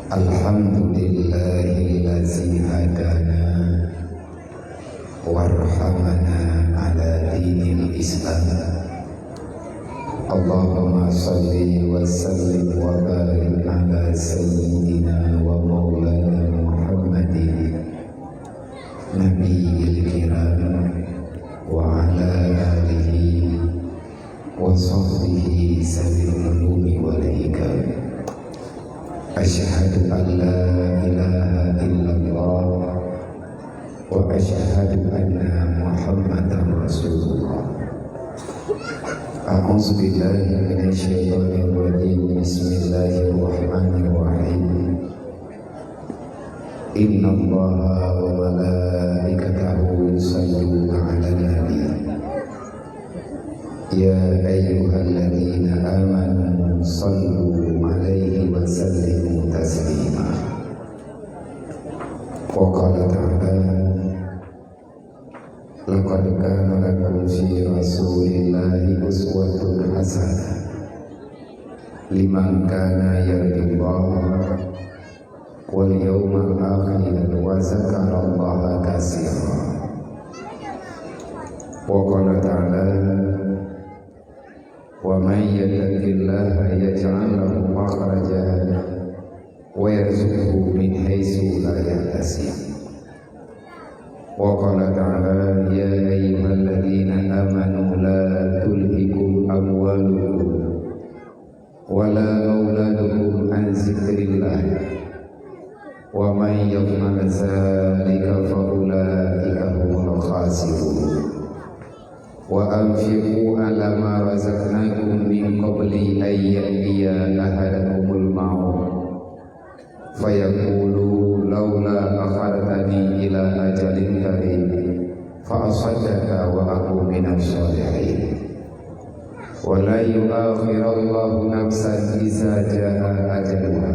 Alhamdulillahillazi hadana warhamana ala dinil Islam. Allahumma salli wa sallim wa barik ala sayyidina wa maulana Muhammadin nabiyil kiram wa ala alihi wa sahbihi zawil ulumi wal hikam. Asyhadu an la ilaha illallah wa asyhadu anna Muhammadar Rasulullah. A'udzu billahi minasy syaithanir rajim. Bismillahirrahmanirrahim. Innallaha wa malaikatahu yusholluna 'alan nabi. Ya ayyuhalladzina amanu shallu 'alaihi wa sallimu taslima. Wa qala ta'ala laqad kana lakum fi rasulillahi uswatun hasanah liman kana yarjullaha wal yawmal akhir wa zakarallaha katsiran. Wa qala ta'ala wa man yattaqillaha yaj'al lahu makhrajan wa yarzuqhu min haitsu la yahtasib. Wa qala ta'ala ya ayyuhalladzina amanu la tulhikum amwalukum wa la auladukum an dzikrillah wa man yaf'al dzalika fa ulaika humul khasirun. Wa anfiqu ala ma razaqnakum min qabli an ya'tiya ahadakumul maut fayaqulu laula akhartani ila ajalin qareeb fa asaddaqa wa aqum minasy sholihin. Wa la yu'akhirullahu nafsan idza jaa ajaluha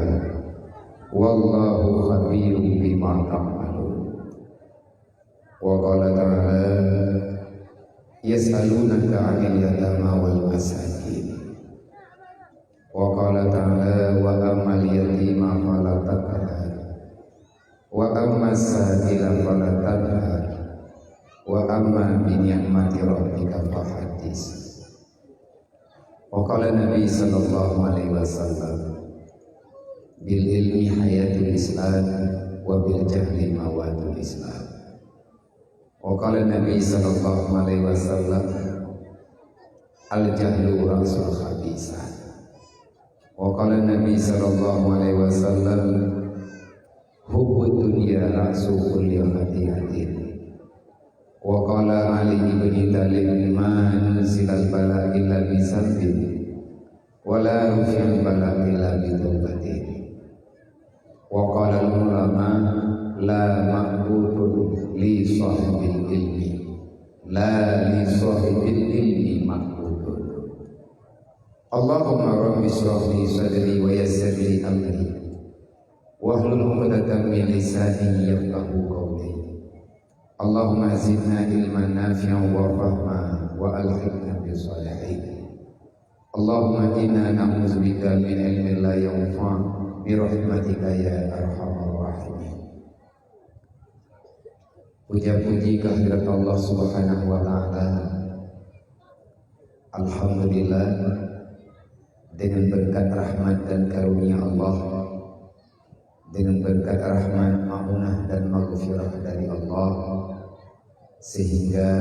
wallahu khabirun bima ta'malun. Wa qala ta'ala yas'alunaka 'anil yatama wal masakin. Wa qala ta'ala wa ammal yatima fala taqhar wa ammas sa'ila fala tanhar wa amma bi ni'mati rabbika fahaddits. Wa qala Nabi sallallahu alaihi wasallam bil ilmi hayatul Islam wa bil jahli mawatul Islam. Wa qala Nabi sallallahu alaihi wasallam al-jahlu rasul khabisah. Wa qala Nabi sallallahu alaihi wasallam hubbud dunya rasul kulli khati'atin. Wa qala Ali ibn Talib ma nuzilal bala illa bi sabin wa la rufi'al bala illa bi tawbatin. Wa qala al-ulama la ma'budun li sahibil ilmi la li sahibil ilmi ma'budun. Allahumma rabbi shrah li sadri wa yassir li amri wahlul 'uqdatam min lisani yafqahu qawli. Allahumma zidna ilman nafi'an wa fahma wa alhiqna bis salihin. Allahumma inna na'udzubika min ilmin la yanfa' bi rahmatika ya arhamar rahimin. Puja-puji kehadirat Allah Subhanahu wa ta'ala. Alhamdulillah, dengan berkat rahmat dan karunia Allah, dengan berkat rahmat, ma'unah dan maghfirah dari Allah, sehingga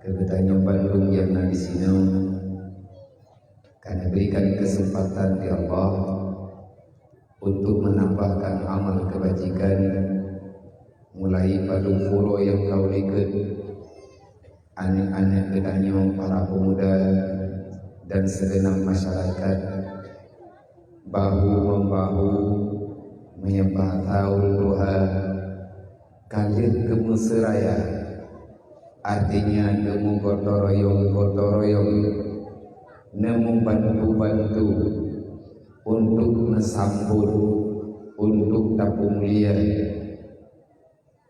kebetulan Bandung yang di sini karena berikan kesempatan di Allah untuk menambahkan amal kebajikan mulai padung puro yang kau ikut anak-anak gedanyong para pemuda dan segenap masyarakat bahu-membahu menyembah taul Tuhan kalir kemuseraya, artinya nemu gotoroyong nemu bantu-bantu untuk mesambut, untuk tapung liat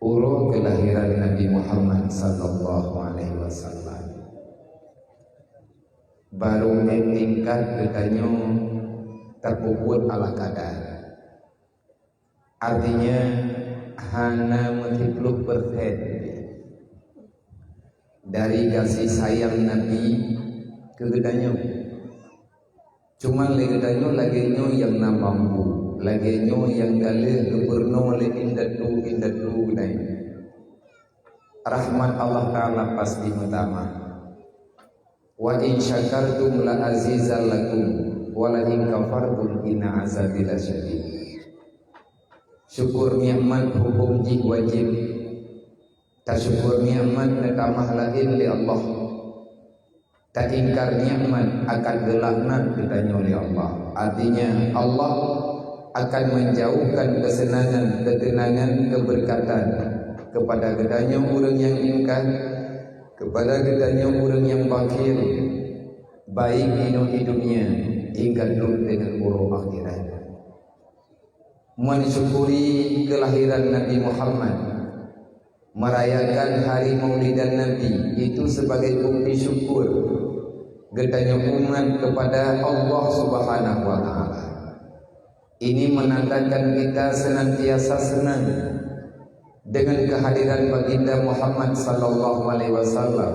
urung kelahiran Nabi Muhammad sallallahu alaihi wasallam. baru tingkat katanya terpukul ala kadar. Artinya hana 30% dari kasih sayang Nabi ke gedanya. Cuma gedanya laginya yang namampu, laginya yang galih gubernur oleh indatu gedai. Rahmat Allah Ta'ala pasti utama. Wa in syakartum la azizal lakum wa la in kafartum inna azabi lasyadid. Syukur nikmat hukum jih wajib. Tak syukur nikmat netamah lain li Allah. Tak ingkar nikmat akan gelaknat ditanya oleh Allah. Artinya Allah akan menjauhkan kesenangan, ketenangan, keberkatan kepada gedanya orang yang ingkar, kepada gedanya orang yang bakir, baik hidupnya hingga duduk dengan buruk akhirat. Mensyukuri kelahiran Nabi Muhammad, merayakan hari Maulidan Nabi itu sebagai bukti syukur gedanya umat kepada Allah Subhanahu wa Ta'ala. Ini menandakan kita senantiasa senang dengan kehadiran baginda Muhammad sallallahu alaihi wasallam.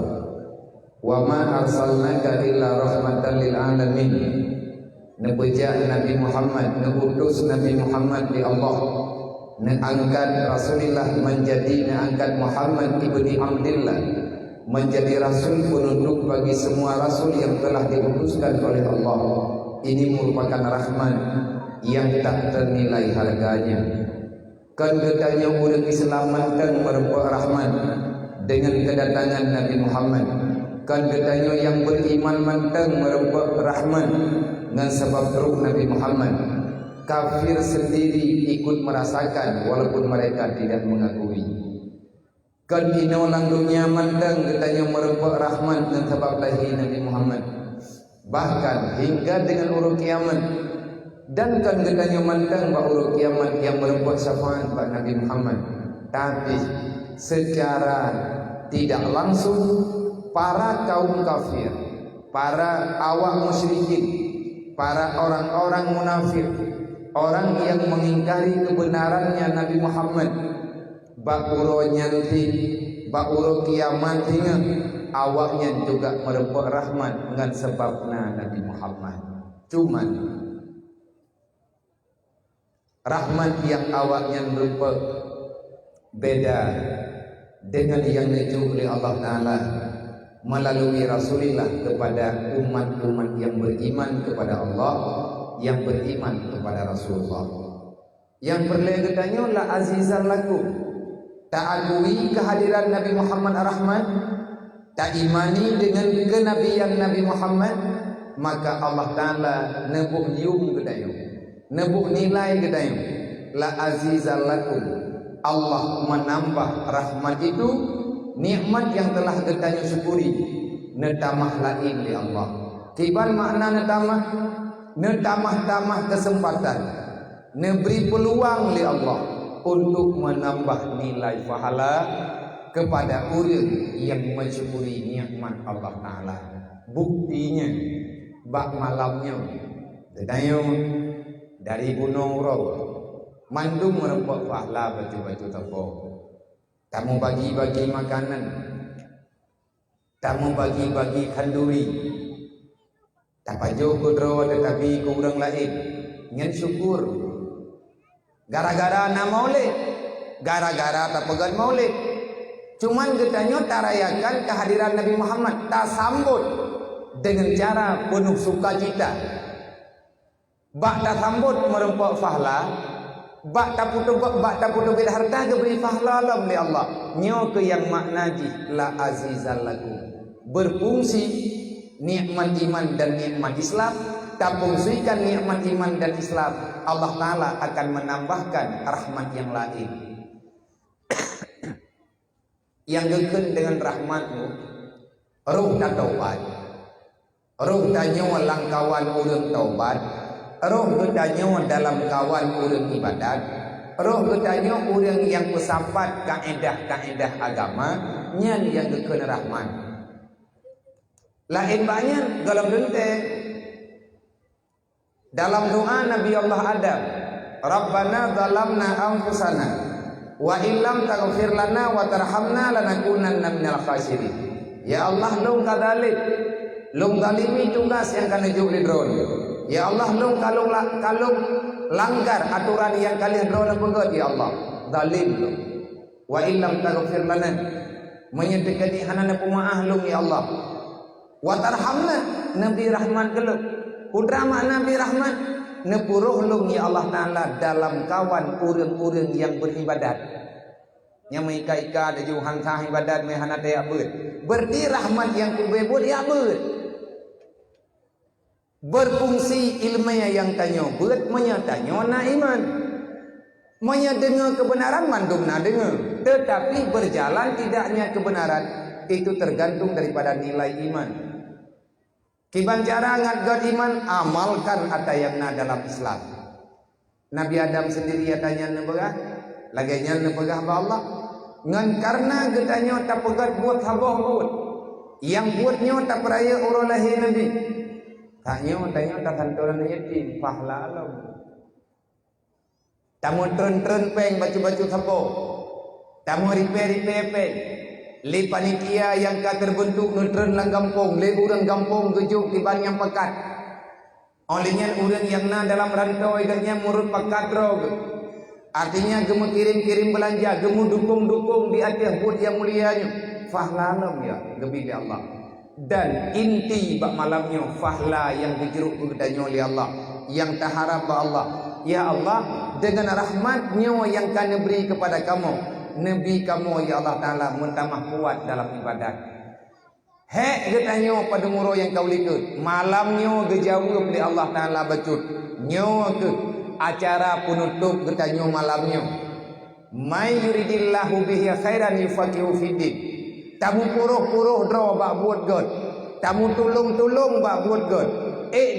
Wa ma arsalnaka illa rahmatan lil alamin. Nebeja Nabi Muhammad, neutus Nabi Muhammad di Allah, neangkat Rasulullah menjadi neangkat Muhammad ibni Abdillah menjadi rasul penutup bagi semua rasul yang telah diutuskan oleh Allah. Ini merupakan rahmat yang tak ternilai harganya. Kan gedanya orang diselamatkan merupakan rahmat dengan kedatangan Nabi Muhammad. Kan gedanya yang beriman mantang merupakan rahmat dengan sebab ruh Nabi Muhammad. Kafir sendiri ikut merasakan walaupun mereka tidak mengakui. Kan inolang dunia mandang gedanya merupakan rahmat dengan sebab lahir Nabi Muhammad. Bahkan hingga dengan urut kiamat. Dan kan gedanya mandang bahwa urut kiamat yang merupakan syafaat bagi Nabi Muhammad. Tapi secara tidak langsung para kaum kafir, para awak musyrikin, para orang-orang munafik, orang yang mengingkari kebenarannya Nabi Muhammad, bakuro nyanti, bakuro kiamat hingga awaknya juga merupakan rahmat dengan sebabnya Nabi Muhammad. Cuman rahmat yang awaknya merupakan beda dengan yang diuji oleh Allah Ta'ala melalui Rasulullah kepada umat-umat yang beriman kepada Allah, yang beriman kepada Rasulullah. Yang berlegetanya la azizan lakum, tak akui kehadiran Nabi Muhammad rahmat, tak imani dengan kenabian Nabi Muhammad, maka Allah Ta'ala nebuh nyium gedaya, nebuh nilai gedaya. La azizan lakum, Allah menambah rahmat itu, nikmat yang telah gedanya syukuri, netamah lain li Allah. Kibal makna netamah, netamah-tamah kesempatan, neberi peluang li Allah untuk menambah nilai pahala kepada orang yang mensyukuri nikmat Allah Ta'ala. Buktinya bak malamnya gedanya dari Gunung Raw mandung merempok pahala batu-batu tepung. Kamu bagi-bagi makanan, kamu bagi-bagi kanduri, tak pajo kudro tetapi kurang lain ngan syukur. Gara-gara na maulid, gara-gara tak pegan maulid. Cuman katanya tarayakan kehadiran Nabi Muhammad, tak sambut dengan cara penuh sukacita. Bak tak sambut merempok pahala, bak tak putu beda harta ke beri pahala lam li Allah. Nyo ke yang makna ji la azizal lakum, berfungsi nikmat iman dan nikmat Islam. Tak fungsikan nikmat iman dan Islam, Allah Ta'ala akan menambahkan rahmat yang lain. Yang geken dengan rahmatmu, ruh tak taubat, ruh tanya langkawan urang taubat, ruh tanya dalam kawan urang ibadat, ruh tanya urang yang bersampat kaedah-kaedah agama, nyan yang geken rahmat. Lain banyak dalam genteng. Dalam doa Nabi Allah Adam, Rabbana zalamna anfusana wa illam taghfir lana wa tarhamna lanakunanna minal khasirin. Ya Allah, long kadalik, long galimi tugas yang kalian jauh drone. Ya Allah, long kalung langgar aturan yang kalian drone pegot. Ya Allah, zalim lo. Wa illam taghfir lana, menyedekati hanana pemaah long ya Allah. Wa tarhamna, Nabi Rahman keluk. Udrama Nabi Rahman nepuruh lung ya Allah Ta'ala dalam kawan urang-urang yang beribadat. Yang meika-ika ada juhan sah ibadat mehana daya ber. Berdi rahmat yang kubebut ya ber. Berfungsi ilmiah yang tanyo ber menyatanya na iman. Mendengar kebenaran mandum na dengar. Tetapi berjalan tidaknya kebenaran itu tergantung daripada nilai iman. Kiban cara ngagot iman, amalkan apa yang ada dalam Islam. Nabi Adam sendiri tanya nebegah, laganya nebegah ba Allah. Ngan karena getanya tak pegat buat habah buat. Yang buatnya tak peraya orang lahir Nabi. Tanya tak hanturan yatim, pahla alam. Tamu tren peng baju-baju habah. Tamu ripe peng. Le panitia yang ka terbentuk neutron lang kampung, le urang kampung gejuk di ban yang pekat. Olehnya urang yang na dalam rantau ikannya murut pekat rog. Artinya gemu kirim belanja, gemu dukung di atas buat yang mulianya. Fahlalam ya, gebi di Allah. Dan inti bak malamnya fahla yang dijeruk kegedanyo oleh Allah, yang taharap ba Allah. Ya Allah, dengan rahmat-Nya yang kami beri kepada kamu, Nabi kamu ya Allah Ta'ala mentamah kuat dalam ibadat. Hek getanya pada muro yang kau likut. Malamnya gejawab oleh Allah Ta'ala bacut. Nyo ke acara penutup getanya malamnya. May yuridillahu bihi khairan yufaqihu fiddin. Tamu puruh draw bak buat God. Tamu tulung bak buat God.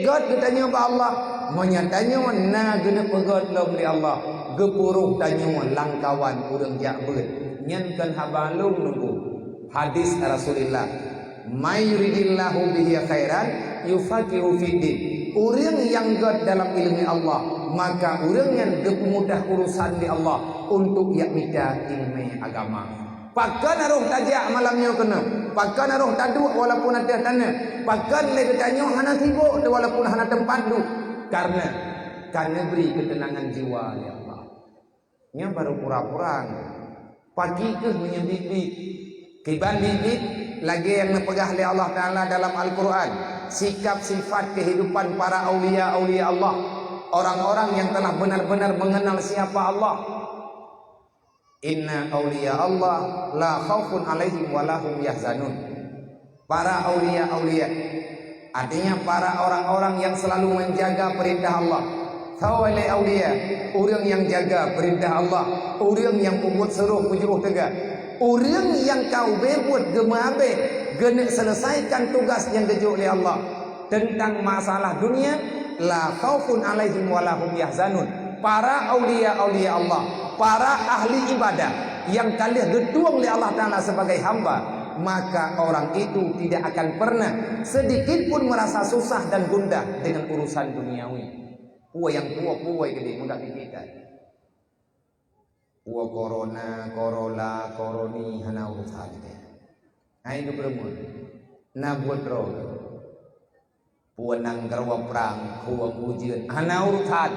God getanya ba Allah. Menyatanya na gena pegot lom li Allah. Gepuruh tanyo langkawan urang jakbeut nyankan habalung nunggu hadis Rasulullah may yuridillahu bihi khairan yufaqihu fiddin. Urang yang god dalam ilmu Allah maka urang yang mudah urusan di Allah untuk yak mita ilmu agama. Pakan aruh tajak malamnya kena, pakan aruh taduk walaupun ada tanah, pakan le bertanya hana sibuk walaupun hana tempat duduk, karena beri ketenangan jiwa ya Allah. Nya baru pura-pura pagi ke menyebit kiban bibit lagi yang nepegah oleh Allah Ta'ala dalam Al-Quran. Sikap sifat kehidupan para awliya Allah, orang-orang yang telah benar-benar mengenal siapa Allah. Inna awliya Allah la khaufun alaihim wa lahum yahzanun. Para awliya artinya para orang-orang yang selalu menjaga perintah Allah. Tawali awliya, orang yang jaga perintah Allah, orang yang membuat seruh pujuh tegak, orang yang kau berbuat gemabe, gena selesaikan tugas yang dijuk oleh Allah tentang masalah dunia. La khaufun alaihim wa lahum yahzanun. Para awliya Allah, para ahli ibadah yang kalian getuang oleh Allah Ta'ala sebagai hamba, maka orang itu tidak akan pernah sedikit pun merasa susah dan gundah dengan urusan duniawi. Puwa yang puwa gede mudah kita. Puwa corona, koroni hana urusan dia. Nah itu bermul. Na buat roh. Puwa nang garwa perang, puwa ujian hana urusan.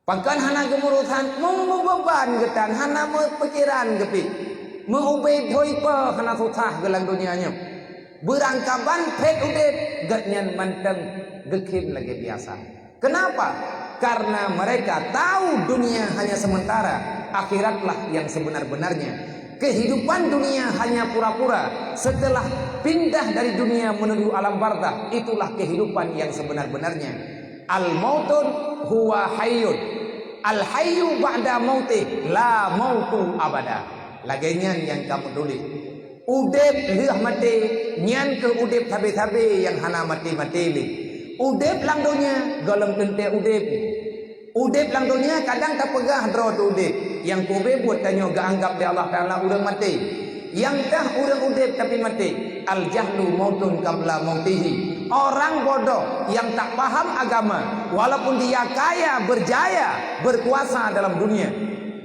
Pakan hana gemurusan, mau beban getan, hana mau pikiran gepi. Mau ubay thoi pa hana susah gelang dunianya. Berangkaban pet udet gatnyan manteng gekim lagi biasa. Kenapa? Karena mereka tahu dunia hanya sementara, akhiratlah yang sebenar-benarnya. Kehidupan dunia hanya pura-pura. Setelah pindah dari dunia menuju alam barzakh, itulah kehidupan yang sebenar-benarnya. Al-mautun huwa hayyun. Al-hayyu ba'da mautih, la mautu abada. Laginya yang kamu tulis. Udep liah mati, nyan ke udep tabe-tabe yang hana mati-mati li. Udep lang dunia, golong kente udep. Udep lang dunia kadang tak pegah draw tu udep. Yang kube buat tanya gak anggap dia Allah Ta'ala urang mati. Yang dah urang udep tapi mati. al jahlu mautun qabla mautihi. Orang bodoh yang tak paham agama, walaupun dia kaya, berjaya, berkuasa dalam dunia,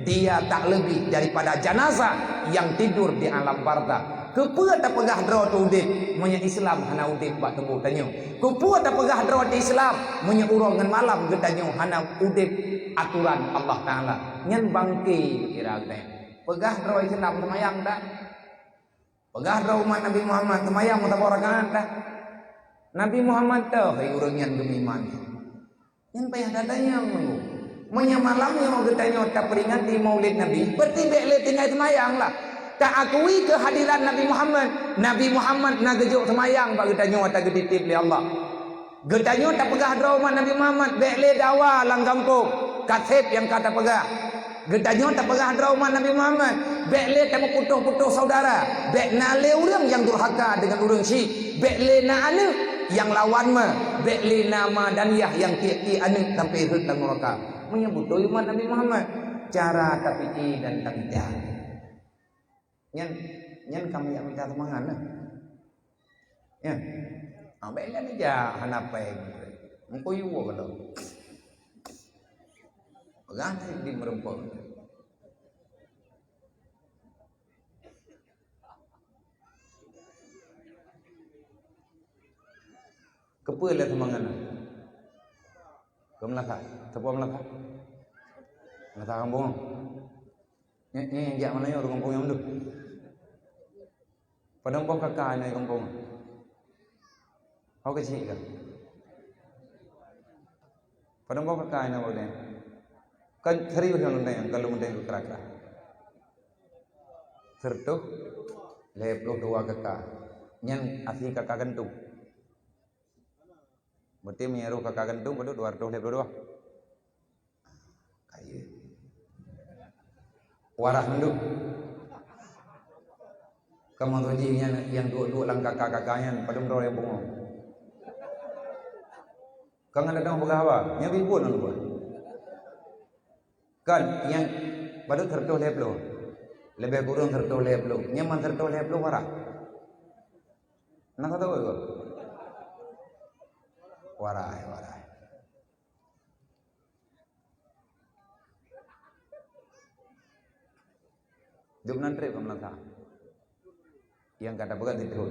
dia tak lebih daripada jenazah yang tidur di alam barzakh. Kepua tak pegah draw tu udip, munya Islam hana udip bak tunggu tanyo. Kepua tak pegah draw di Islam, munya urang ngan malam getanyo hana udip aturan Allah Taala. Nyen bangki kira teh. Pegah draw Islam semayang dah. Pegah draw umat Nabi Muhammad semayang mutabarakaat dah. Nabi Muhammad tu hai urang nyen gemiman. Nyen payah dadanya mengu. Munya malamnya mau getanyo tak peringati Maulid Nabi, berarti bek tinggal semayang lah. Tak akui kehadiran Nabi Muhammad. Nabi Muhammad nak gejuk semayang bagi getanyo tak geditip oleh Allah. Getanyo tak pegah drauman Nabi Muhammad bekle dawa lang kampung. Kasep yang kata pegah. Getanyo tak pegah drauman Nabi Muhammad bekle tak putus-putus saudara. Bek nale urang yang durhaka dengan urang syirik. Bekle na ane yang lawan ma. Bekle nama daniyah yang ti ane sampai hut lang neraka. Menyebut umat Nabi Muhammad cara tapi dan tidak. Nyen kami yang minta semangat nah. Ya. Ambil ni aja hanapeng. Engko yu kalau. Pegang di merempok. Kepulah semangat nah. Kemelaka, sepuh melaka. Melaka kampung. Ni jak mana yo kampung yang dulu. Padang pun kakak naik kampung. Kau kecil kan? Padang pun kakak naik boleh. Kan serius yang luntang kalau luntang itu kerakah. Sertuh, leploh dua kakak. Nyen asli kakak kentung. Berarti menyeru kakak kentung pada 200 leploh dua. Kaya. Warah menduk. Kamu tujinya yang dua lang kakak-kakaknya pada mendorong yang bengong. Kang ada dong begawa, nya bibun lu. Kan yang pada tertuh leplo. Lebih kurang tertuh leplo. Nya man tertuh leplo warah. Nak tahu ke? Warah. Duk nantre pemelata. Yang kata begat itu.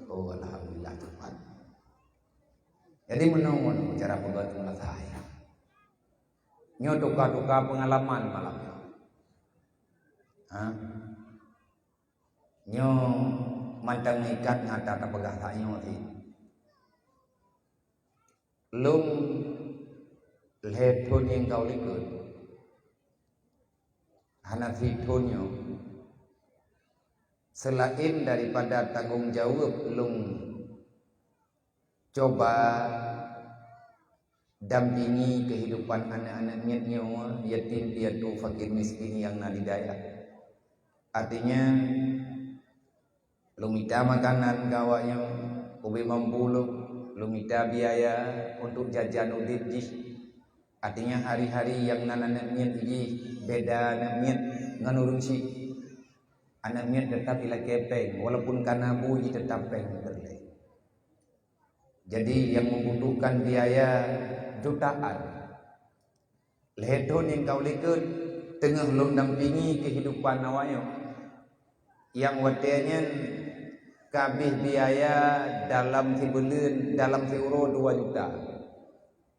Oh alhamdulillah Tuhan. Jadi menunggu cara begat pemelata ya. Nyo duka-duka pengalaman malam. Nyo mantang ikat ngata tak pegah tak nyo ti. Lung lepon yang kau likut. Hanafi tonyo. Selain daripada tanggung jawab lung coba dampingi kehidupan anak-anaknya yatim piatu fakir miskin yang nadidaya. Artinya lung minta makanan kawanya ubi mampu lung minta biaya untuk jajan udit jih. Artinya hari-hari yang anak-anaknya jih beda anaknya nganurung si anaknya tetap ila kepeng walaupun karena buji tetap peng terleh. Jadi yang membutuhkan biaya jutaan lehton yang kau likut tengah lom dampingi kehidupan awaknya yang watenya kabeh biaya dalam sebulan dalam euro 2 juta.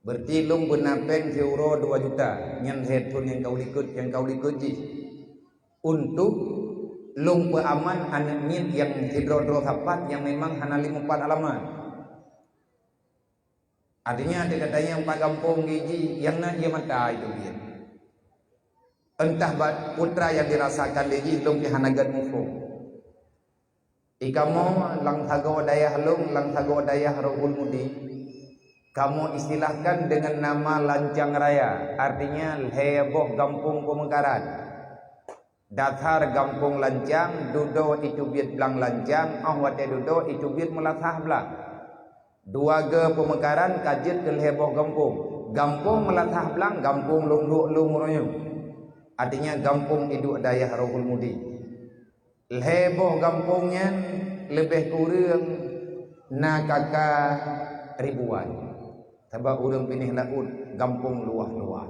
Berarti lom benapeng euro 2 juta yang lehton yang kau likut untuk lung peaman anaknya yang hidrodro sapat yang memang hana 54 alamat. Artinya ada katanya yang 4 kampung gigi yang nak dia mata itu dia. Entah putra yang dirasakan lagi lung dihanagat mufum. Ikamu lang thago dayah lung lang thago dayah rohul mudi. Kamu istilahkan dengan nama lancang raya. Artinya heboh kampung pemekaran. Datar gampung lancang, dudo itu biat belang lancang, ahwate dudo itu biat melatah belang. Dua ge pemekaran kajit ke heboh gampung. Gampung melatah belang, gampung lung royong. Artinya gampung iduk dayah rohul mudi. Heboh kampungnya lebih kurang na kakak ribuan. Sebab urang pinih laut kampung luah-luah.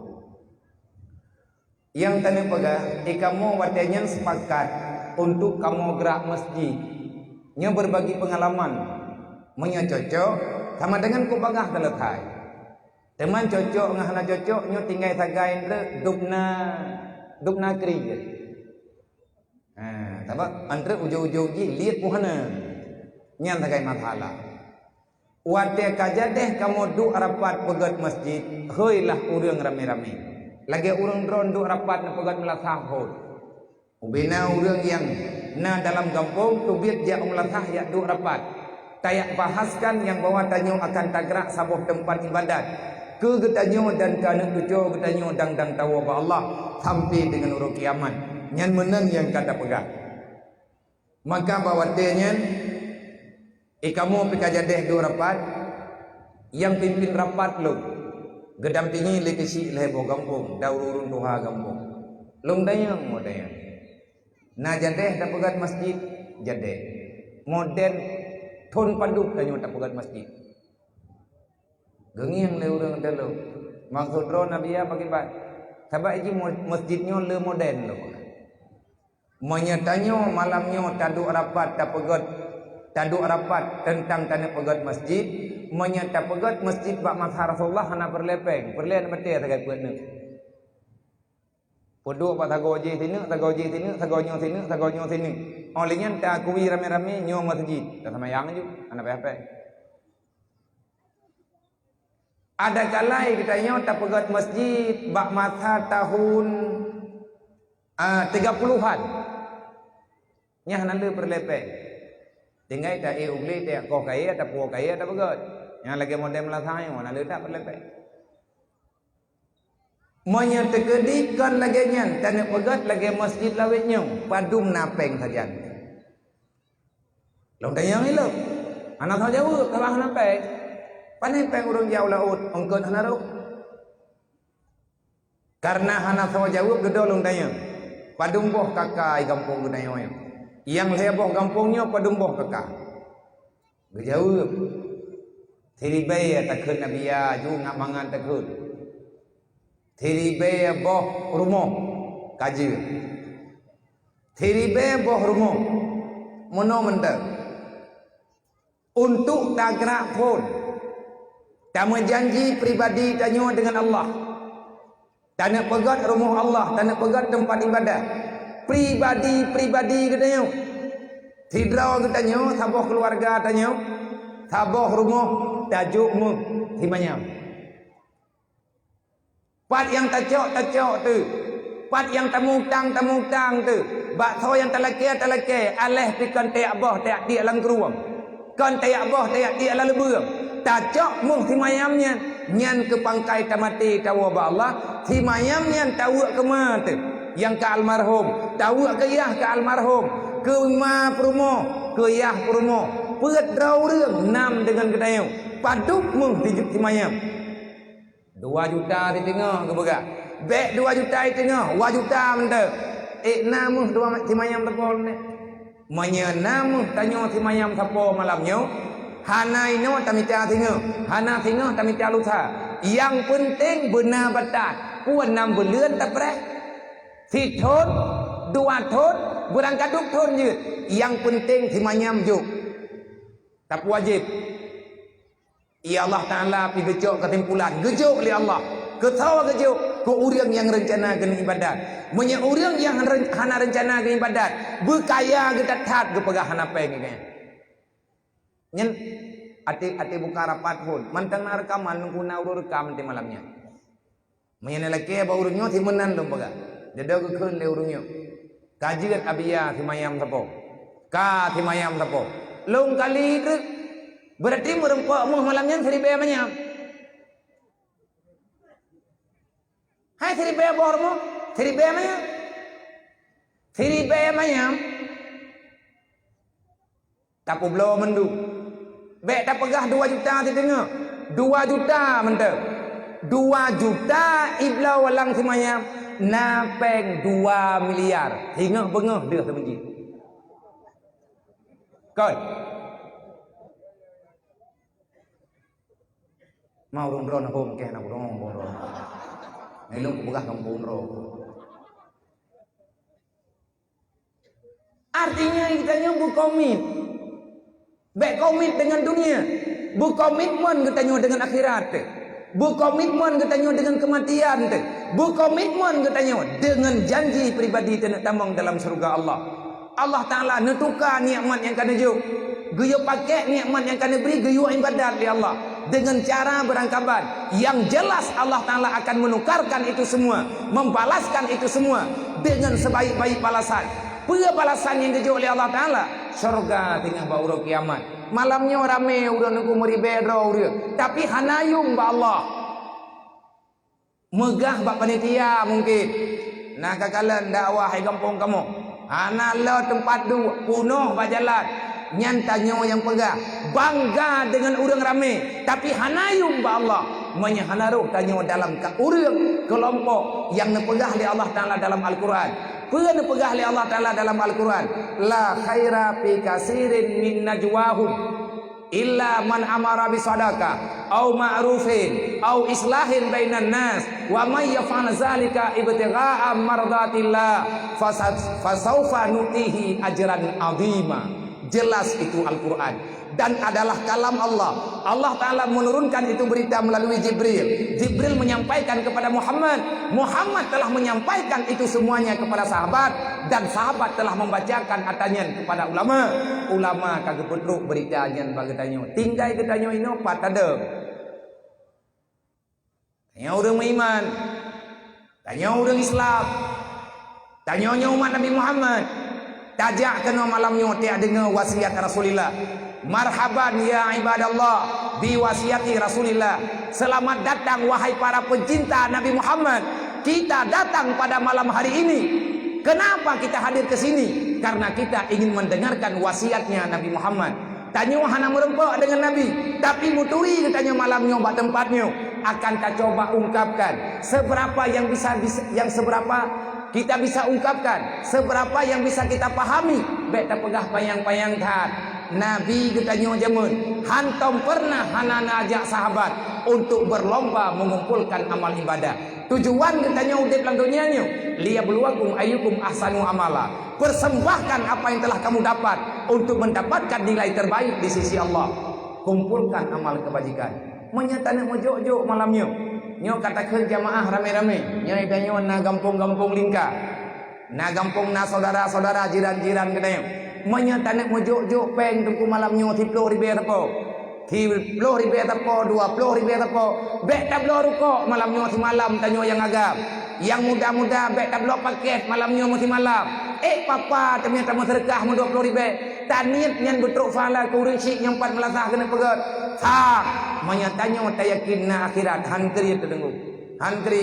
Yang tanya pegah, kamu watanya sepakat untuk kamu gerak masjid. Nya berbagi pengalaman, nya cocok sama dengan ku bagah terletai. Teman cocok ngahana cocok, nyo tinggal sagai dupna keri. Sebab antara ujung-ujung ji lihat puhana, nyan sagai masalah. Wate kajadeh kamu duk rapat pegat masjid, heuilah urang rame-rame. Lagi urang dron duk rapat na pegat melasah hod. Ubina urang yang na dalam kampung tu biat ja melasah ya duk rapat. Tayak bahaskan yang bawa tanyo akan tagrak sabuh tempat ibadat. Ke getanyo dan kana tujo getanyo dang tawa ba Allah sampai dengan urang kiamat. Nyan menang yang kata pegah. Maka bawatenya kamu pikajadeh dua rapat yang pimpin rapat lo gedampingi lekesi lebo kampung daururun tuha kampung long dayang mo dayang na jadeh dapagat masjid jadeh moden thon paduk tanyo dapagat masjid gengiang le urang dalo maksud ro nabiya bagi ba sabab iki masjidnyo le moden lo menyatanyo malamnyo taduk rapat dapagat taduk rapat tentang tanah pegat masjid menyata pegat masjid bak mazhar Rasulullah hana berlepeng perlen betul tagai puan podok pak tagoji tagonyo sini olehnya tak kuwi rame-rame nyo masjid tak sama yang ju anak apa ada kalai kita nyo tak pegat masjid bak mazhar tahun 30-an nya hana le berlepeng tinggal tak ubli tak kau kaya tak puak kaya tak begot yang lagi model melasai mana letak berlepek monya tegedikan lagi nyan tanah begot lagi masjid lawitnya padum napeng saja long tayang ilo anak tahu jauh kalau napeng panai peng urang jauh laut ongkot hanaru karena hana tahu jauh gedol long tayang padum boh kakak kampung gedayang yang heboh kampungnya padumboh kakak gejauh tiribai takun nabiya ju ngak mangan takun tiribai boh rumah kaji tiribai boh rumah mono menda untuk tagrak pun tamu janji pribadi tanyo dengan Allah tanah pegat rumah Allah tanah pegat tempat ibadah pribadi katanya tidraw katanya saboh keluarga katanya saboh rumah tajuk mu himanya pat yang tacok tu pat yang tamutang tu bakso yang talake aleh pikan tayak boh tayak dia lang keruang kan tayak boh tayak dia lang lebuang tacok mu himayamnya nyan ke pangkai tamati tawa ba Allah himayamnya tawa ke mata yang ke almarhum tahu ke yah ke almarhum ke ma promo ke yah promo peut rau reung nam dengan kedayu paduk mung tijuk timayam 2 juta di tengah ke bega bek 2 juta di tengah 2 juta mende namuh 2 timayam tepol ni menyenamuh tanyo timayam sapo malamnyo hanai no tamita tengah hana tengah tamita lusa yang penting benar batat puan nam berleun tak preh si thon 2 thon berangkat duk thon je yang penting timanyam juk tak wajib ya Allah Ta'ala pi gejok ketimpulan gejok oleh Allah ketawa gejok ke urang yang rencanakan ibadat punya urang yang hana rencanakan ibadat berkaya getat ke pegah hana peng nyen ati buka rapat pun mantang na rekaman nungkuna urut rekam di malamnya menyana laki ba urutnya timenan dong pegah dia ke kun le urungnya kajian abiya timayam sapo ka timayam sapo long kali itu berarti merempok muh malamnya seribe manyam hai seribe bormo seribe manyam tapu blo mendu bek tak pegah 2 juta di tengah 2 juta mende 2 juta iblau walang timayam napeng 2 miliar hingga bengah dia sebenci Coi. Mau ron home ke nak ron. Elok begah kampung ron. Artinya kitanya berkomit. Baik komit dengan dunia. Berkomitmen katanya dengan akhirat. Berkomitmen katanya dengan kematian. Berkomitmen katanya dengan janji pribadi nak tambang dalam surga Allah. Allah Ta'ala netukar nikmat yang kena juk. Gaya pakai nikmat yang kena beri gaya ibadat di Allah. Dengan cara berangkaban. Yang jelas Allah Ta'ala akan menukarkan itu semua. Membalaskan itu semua. Dengan sebaik-baik balasan. Apa balasan yang dijual oleh Allah Ta'ala? Surga tinggal baru kiamat. Malamnya ramai udah nunggu meribedro udah. Tapi hanayum ba Allah. Megah bak panitia mungkin. Nah kakalan dakwah hai kampung kamu. Ana lo tempat du punuh ba jalan. Nyantanyo yang pegah. Bangga dengan urang ramai. Tapi hanayum ba Allah. Menyahanaruh tanyo dalam urang kelompok yang nepegah oleh Allah Ta'ala dalam Al-Quran. Pernah dipegah oleh Allah Ta'ala dalam Al-Quran. La khaira fi kasirin min najwahum illa man amara bisadaqah au ma'rufin au islahin bainan nas wa may yaf'al zalika ibtigha'a mardatillah fasawfa nutihi ajran 'azima. Jelas itu Al-Quran dan adalah kalam Allah. Allah Ta'ala menurunkan itu berita melalui Jibril. Jibril menyampaikan kepada Muhammad. Muhammad telah menyampaikan itu semuanya kepada sahabat. Dan sahabat telah membacakan atanyan kepada ulama. Ulama kagak perlu berita ajan bagi tanyo. Tinggal ke tanyo ini patada. Tanya orang beriman. Tanya orang Islam. Tanya umat Nabi Muhammad. Tajak kena malamnya tiada dengar wasiat Rasulullah. Marhaban ya ibadallah bi wasiati Rasulullah. Selamat datang wahai para pencinta Nabi Muhammad. Kita datang pada malam hari ini. Kenapa kita hadir ke sini? Karena kita ingin mendengarkan wasiatnya Nabi Muhammad. Tanya hana merempok dengan Nabi, tapi mutui katanya malamnya bak tempatnya. Akan kita coba ungkapkan seberapa yang bisa yang seberapa kita bisa ungkapkan, seberapa yang bisa kita pahami. Baik tak pegah payang-payang kat. Nabi katanya jamun, hantam pernah hanana ajak sahabat untuk berlomba mengumpulkan amal ibadah. Tujuan katanya udip dalam dunianya, liyabluwakum ayyukum ahsanu amala. Persembahkan apa yang telah kamu dapat untuk mendapatkan nilai terbaik di sisi Allah. Kumpulkan amal kebajikan. Menyatakan mojok-jok malamnya. Nyo katakan jamaah rame-rame. Nyo idanyo na gampung-gampung lingka. Na gampung na saudara-saudara jiran-jiran katanya. Menyatakan mojok-jok peng tunggu malamnya 10 ribu apa. 10 ribu apa, 20 ribu apa. Bek tablo rukuk malamnya si malam tanyo yang agam. Yang muda-muda bek tablo paket malamnya mesti malam. Papa ternyata mau sedekah mau 20 ribu. Tanit yang betruk fala kurisi yang 14 kena pegat. Tak menyatanya tak yakin na akhirat hantri terdengu. Hantri.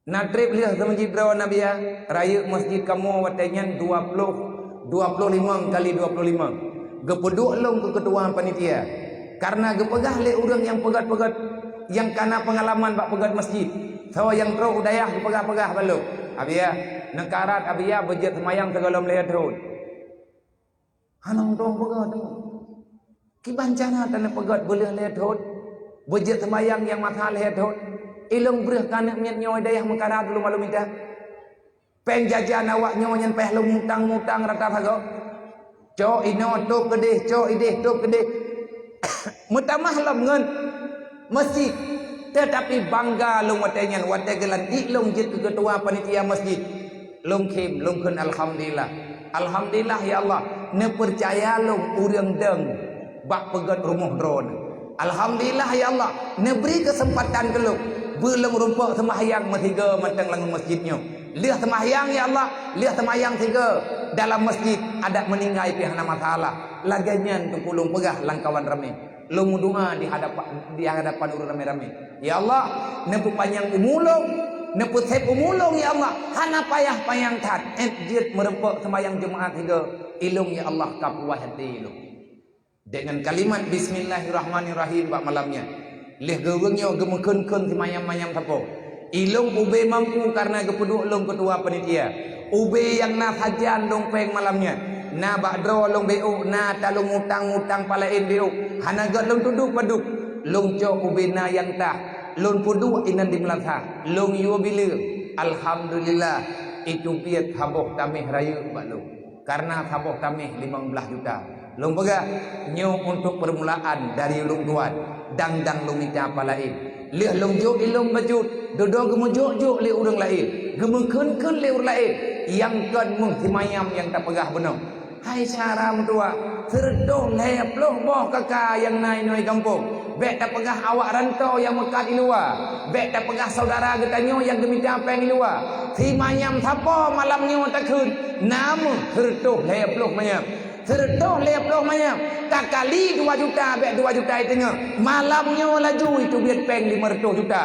Natrib lihat sama Jibril Nabi ya. Raya masjid kamu watanya 25 kali 25. Gepeduk long ke ketua panitia. Karena gepegah le orang yang pegat-pegat yang kana pengalaman bak pegat masjid. So yang teruk udayah gepegah-pegah baluk. Abia nekarat abia bejet semayang segala melihat terus. Hanang dong pegat tu. Kibancana tanah pegat boleh lihat terus. Bejet semayang yang masalah lihat terus. Ilung berah kana miat nyawa dayah mengkarat dulu malu minta. Peng jajan awak nyawa nyen peh lu mutang-mutang rata sago. Cok ino tok kedeh, cok ideh tok kedeh. Mutamah lam ngen masjid. Tetapi bangga long watenyan wategelan ilung jit ketua panitia masjid. Long kim, long kun alhamdulillah. Alhamdulillah ya Allah. Ne percaya long urang deng bak pegat rumah drone. Alhamdulillah ya Allah. Ne beri kesempatan ke lu. Belum rumpuk sembahyang matiga matang langun masjidnya. Lihat sembahyang ya Allah, lihat sembahyang tiga dalam masjid ada meninggal pihak nama masalah. Laganya tu pulung pegah langkawan ramai. Lu doa di hadapan urang ramai-ramai. Ya Allah, nepu panjang umulung, nepu sep umulung ya Allah. Hana payah-payang tat. Jid merempuk sembahyang Jumaat tiga. Ilung ya Allah kapuah hati ilung. Dengan kalimat Bismillahirrahmanirrahim bak malamnya. Lih gerungnya gemekun-kun semayam-mayam sapo. Ilung ube mampu karena gepeduk long ketua panitia. Ube yang nak hajan dong peng malamnya. na bakdro long beuk na talung utang palain beuk hanagat long tuduk paduk long cok ubina yang tah long pudu inan dimlatha long yu bila alhamdulillah itu piat habok tamih raya baklong karena habok tamih 15 juta long pega nyo untuk permulaan dari long tuan dang long minta palain leh long jok ilong bajut dodo gemujok jok le urang lain gemukun le urang lain yang kan mung timayam yang tak pegah benar hai cara tua terdoh lep loh boh kakak yang naik noi kampung bek tak pegah awak rantau yang mekat di luar bek tak pegah saudara getanyo yang gemita peng di luar timayam siapa malamnya tak kun namun terdoh lep loh mayam terdoh lep loh mayam tak kali 2 juta bek 2 juta itu malamnya laju itu biar peng 500 juta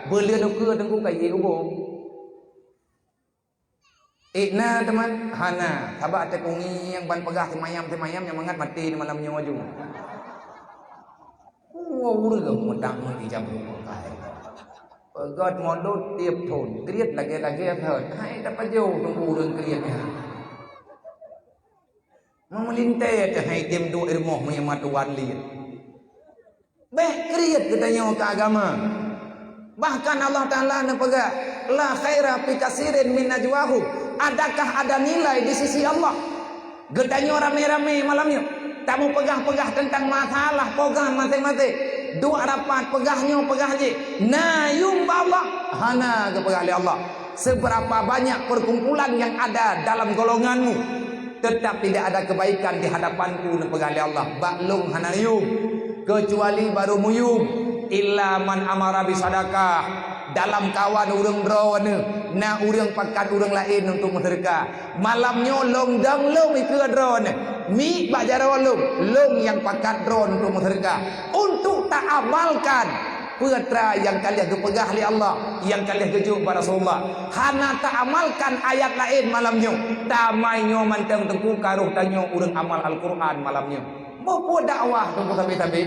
beliau ke tengku kayi ubung ikna teman hana tabak tekungi yang ban pegah timayam yang mengat mati di malamnya waju urang mendang di jam kai pegat modot tiap thon kriet lagi thot hai dapat jauh tunggu urang krietnya memelintai te hai tim du irmoh menyamatuan liat beh kriet katanya ke agama bahkan Allah Ta'ala nepegak la khaira fi katsirin min najwahum adakah ada nilai di sisi Allah gedanyo rame-rame malamnya tamu pegah-pegah tentang masalah pegah masing-masing dua rapat pegahnya pegah je na yumbaba hana ke pegah oleh Allah seberapa banyak perkumpulan yang ada dalam golonganmu tetap tidak ada kebaikan di hadapanku na pegah oleh Allah baklung hana yum kecuali baru muyum illa man amara bisadaqah dalam kawan urang drone na urang pakat urang lain untuk mensedekah malamnya long dang long ikut drone mi bajaro long yang pakat drone untuk mensedekah untuk tak amalkan putra yang kalian dipegah oleh Allah yang kalian gejuk pada Rasulullah hana tak amalkan ayat lain malamnya tamainyo manteng tengku karuh tanyo urang amal Al-Quran malamnya mau dakwah tunggu sampai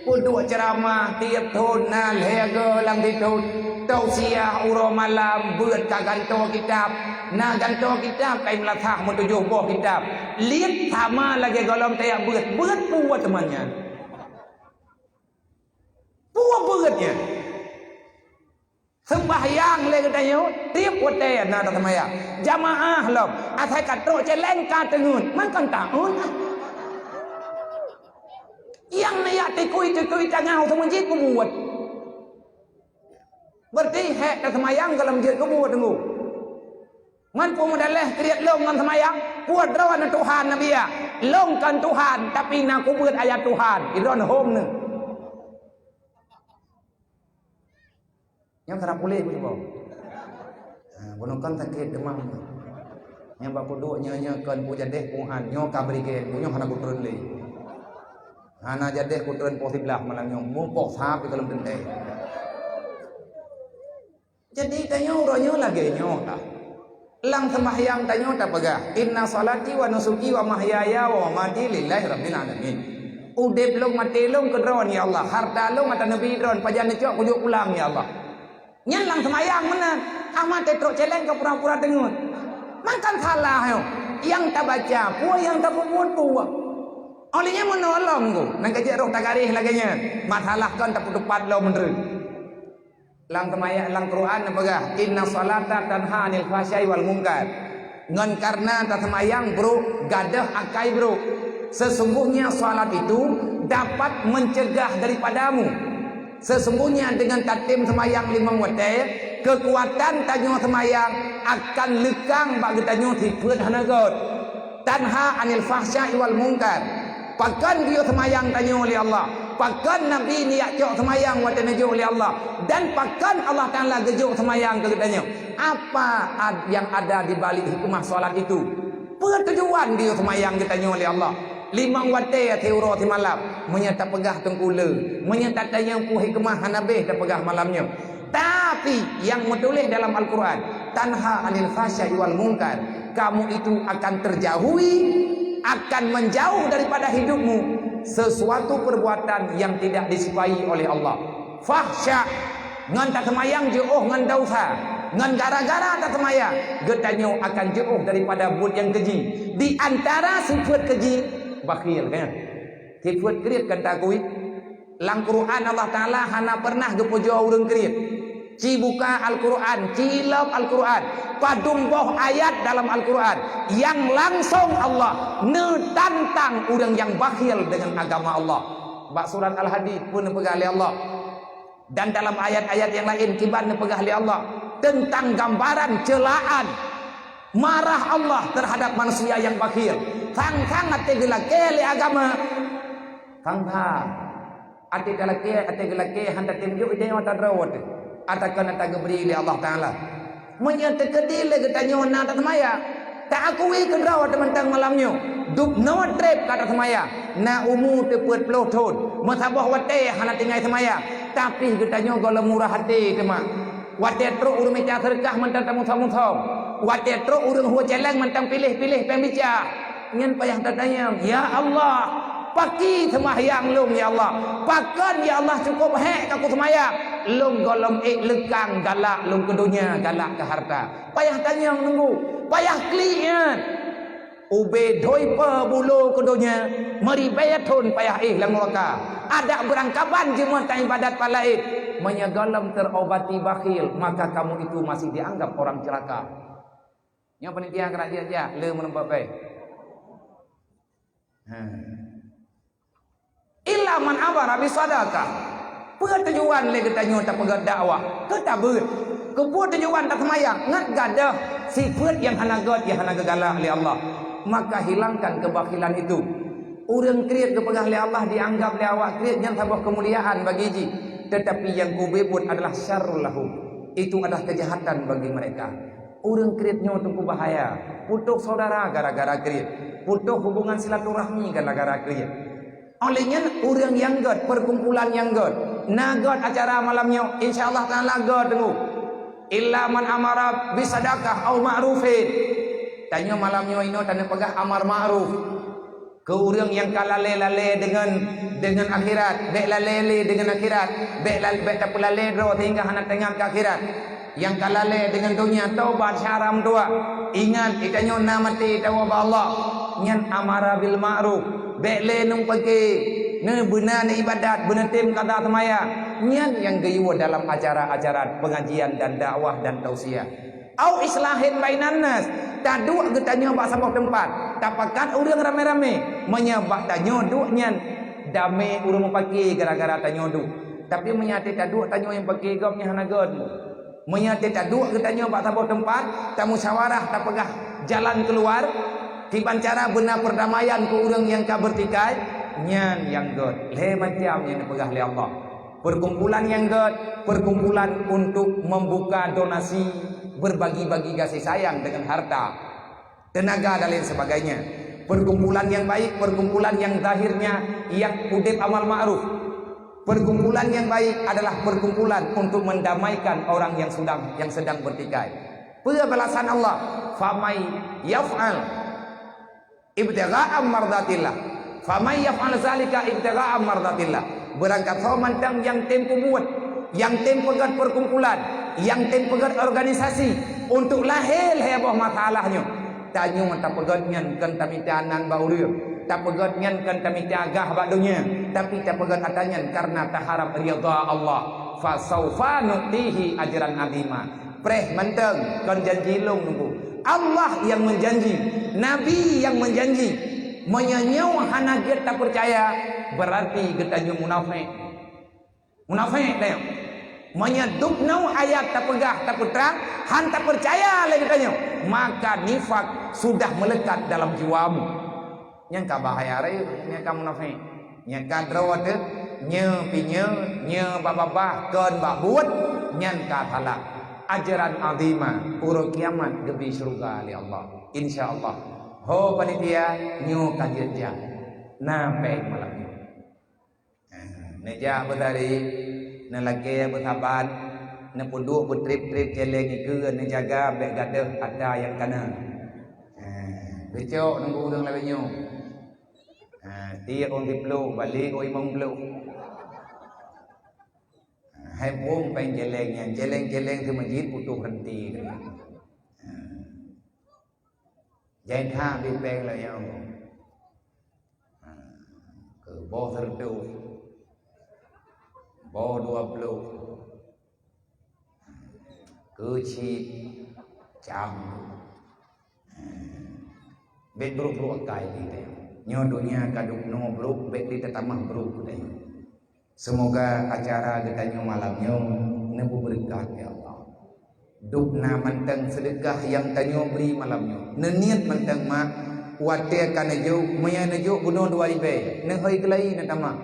untuk ceramah tiap tahun nan hega lang ditun tausiah uro malam buat kaganto kitab na ganto kitab kai melatah metujuh boh kitab lihat sama lagi golong tayak buat puat temannya buatnya sembahyang le katanya tiap hotel na tak sembahyang jamaah lom atai katro celeng ka tengun man kan taun yang nayak tikui tangau sama masjid ku buat berarti hek tak semayang kalau masjid ku buat tunggu man pun modaleh kriat long kan semayang buat rawan Tuhan Nabi ya long kan Tuhan tapi nak ku buat ayat Tuhan idron home ni yang kerap boleh ku coba bunukan sakit demam yang baku duk nya kan ku jadeh Tuhan nyo kabri ke nyo hana ku turun le hana jadeh ku turun posiblah malam nyo mumpok sap di dalam tentai jadi tanyo ronyo lagi nyo tak lang sembahyang tanyo tak pegah inna salati wa nusuki wa mahyaya wa mamati lillahi rabbil alamin udip long mati long kedron ya Allah harta long mata nabi dron pajan cok kujuk pulang ya Allah nyan lang sembahyang mana amat tetrok celeng ke pura-pura tengut makan salah yo yang tak baca puah yang tak pun puah olehnya menolong ku nang kajak roh tagarih laganya masalah kan tak tepat lo meneri lang temaya lang Quran apagah inna salata tanha anil fahsya'i wal munkar ngan karena ta semayang bro gadah akai bro sesungguhnya salat itu dapat mencegah daripadamu sesungguhnya dengan tatim semayang 5 waktu kekuatan tanyo semayang akan lekang bagi tanyo tiput hanagot tanha anil fahsya'i wal munkar pakan dia semayang tanyo oleh Allah pakan Nabi niat cok semayang watan najuk oleh Allah dan pakan Allah Ta'ala gejuk semayang ke katanya apa yang ada di balik hikmah solat itu pertujuan dia semayang katanya oleh Allah 5 waktu teuro di malam menyata pegah tengkula menyata tanya pu hikmah hanabih dan pegah malamnya tapi yang menulis dalam Al-Quran tanha anil fahsya'i wal munkar kamu itu akan terjauhi akan menjauh daripada hidupmu sesuatu perbuatan yang tidak disukai oleh Allah fahsya ngan tak semayang je ngan dosa ngan gara-gara tak semaya getanyo akan jauh daripada buat yang keji. Di antara sifat keji bakhil kan. Sifat kerit kan takui. Lang Quran Allah Taala hana pernah gepojo urang kerit. Ci buka Al-Quran, ci love Al-Quran, padumboh ayat dalam Al-Quran yang langsung Allah tantang orang yang bakhil dengan agama Allah. Bak surat Al-Hadid pun nepegah oleh Allah. Dan dalam ayat-ayat yang lain kiban nepegah oleh Allah tentang gambaran celaan marah Allah terhadap manusia yang bakhil. Kang-kang ate gelake le agama. Kang-kang ate gelake handa tinjuk ide mata drawat. Atakan ata geberi oleh Allah Taala. Menyata kedile getanyo na tak semaya. Tak akui ke drawat mentang malamnya. Duk no trip kata semaya. Na umu te puat ploh thon. Masabah wate hana tingai semaya. Tapi getanyo gola murah hati tema. Wate tro urang meja serkah mentang tamu-tamu. Wate tro urang hua celeng mentang pilih-pilih pembicara. Nyen payah tanya, ya Allah, paki sembahyang lung ya Allah. Pakan ya Allah cukup hek aku sembahyang. Lung golong lekang galak lung ke dunia, galak ke harta. Payah tanya nunggu, payah klian. Ube doi pe bulu ke dunia, meri bayatun payah lang neraka. Ada berangkapan jemaah ibadat palaid, menyegalam terobati bakhil, maka kamu itu masih dianggap orang celaka. Yang penitia kerajaan dia, le menempat baik. Illa man abara bi sadaqah. Tujuan le getanyo tak pegat dakwah. Kita ber. Kebuat tujuan tak semayang. Ngat gadah sifat yang hana god yang hana gegala oleh Allah. Maka hilangkan kebakhilan itu. Orang kriat kepegah oleh Allah dianggap oleh awak kriat yang sebuah kemuliaan bagi ji. Tetapi yang kubebut adalah syarrul lahum. Itu adalah kejahatan bagi mereka. Orang kriatnya tunggu bahaya. Putus saudara gara-gara kriat. Putus hubungan silaturahmi gara-gara kriat. Olehnya orang yang god, perkumpulan yang god. Nagot acara malamnya insyaallah taala god tunggu. Illa man amara bisadaqah au ma'rufin. Tanya malamnya ini tanya pegah amar ma'ruf. Ke orang yang kalale-lale dengan akhirat, bek lalele dengan akhirat, bek tak pelale ro hingga anak tengah ke akhirat. Yang kalale dengan dunia taubat syaram tua. Ingat itanya namati tawab Allah. Nyan amara bil ma'ruf. Bek le nung pagi ne benar ibadat benar tim kata semaya nyan yang gayuh dalam acara-acara pengajian dan dakwah dan tausiah au islahin bainan nas tadu getanyo bak sabah tempat tapakan urang rame-rame menyabak tanyo duk nyan dame urang pagi gara-gara tanyo duk tapi menyati tadu tanyo yang pagi gopnya hana god menyati tadu getanyo bak sabah tempat tamu musyawarah tak pegah jalan keluar tiban cara benar perdamaian ke urang yang ka bertikai nyan yang god le macam yang dipegah oleh Allah. Perkumpulan yang god, perkumpulan untuk membuka donasi, berbagi-bagi kasih sayang dengan harta, tenaga dan lain sebagainya. Perkumpulan yang baik, perkumpulan yang zahirnya yang udip amal ma'ruf. Perkumpulan yang baik adalah perkumpulan untuk mendamaikan orang yang sedang bertikai. Pembalasan Allah, famai yaf'al ibtigha'a mardatillah. Famay yaf'al zalika ibtigha'a mardatillah. Berangkat mantang yang tempo buat, yang tempo pegat perkumpulan, yang tempo pegat organisasi untuk lahir heboh masalahnya. Tanyo tak pegatnya kan tamitanan baulir, tak pegatnya kan tamitagah bak dunia, tapi tak pegat atannya karena taharap ridha Allah. Fa saufa nutihi ajran azima. Preh mantang kan janji long nunggu. Allah yang menjanji, Nabi yang menjanji. Menyanyau hana get tak percaya berarti getanyo munafik. Munafik dah. Menyeduk nau ayat tak pegah tak putrang han tak percaya lagi getanyo. Maka nifak sudah melekat dalam jiwamu. Yang ka bahaya re nya ka munafik. Nya ka drawat nya pinya nya bababah keun bak buat nyan ka talak. Ajaran azima uro kiamat gebi surga li Allah. Insyaallah. Ho panitia nyu kajian jam nape malam ni neja betari nelake betaban nepuduk betrip-trip celeng ke nejaga bek gadah ada yang kana becok nunggu urang lawe nyu dia on diplo balik oi mong blo Hai bom pen jelengnya, jeleng-jeleng ke masjid butuh henti. Jangan thang đi pen là nhau. Ke bo terdu. Bo 20. Ke chi jam. Bet bro-bro kai ni deh. Nyo dunia kaduk no bro, bet di tetamah bro deh. Semoga acara kita malamnya nebu berkah ya Allah. Dukna manteng sedekah yang tanyo beri malamnya. Neniat manteng mak kuatir kan ajo, maya ajo bunuh 2000. Ne hoi kelai ne tama.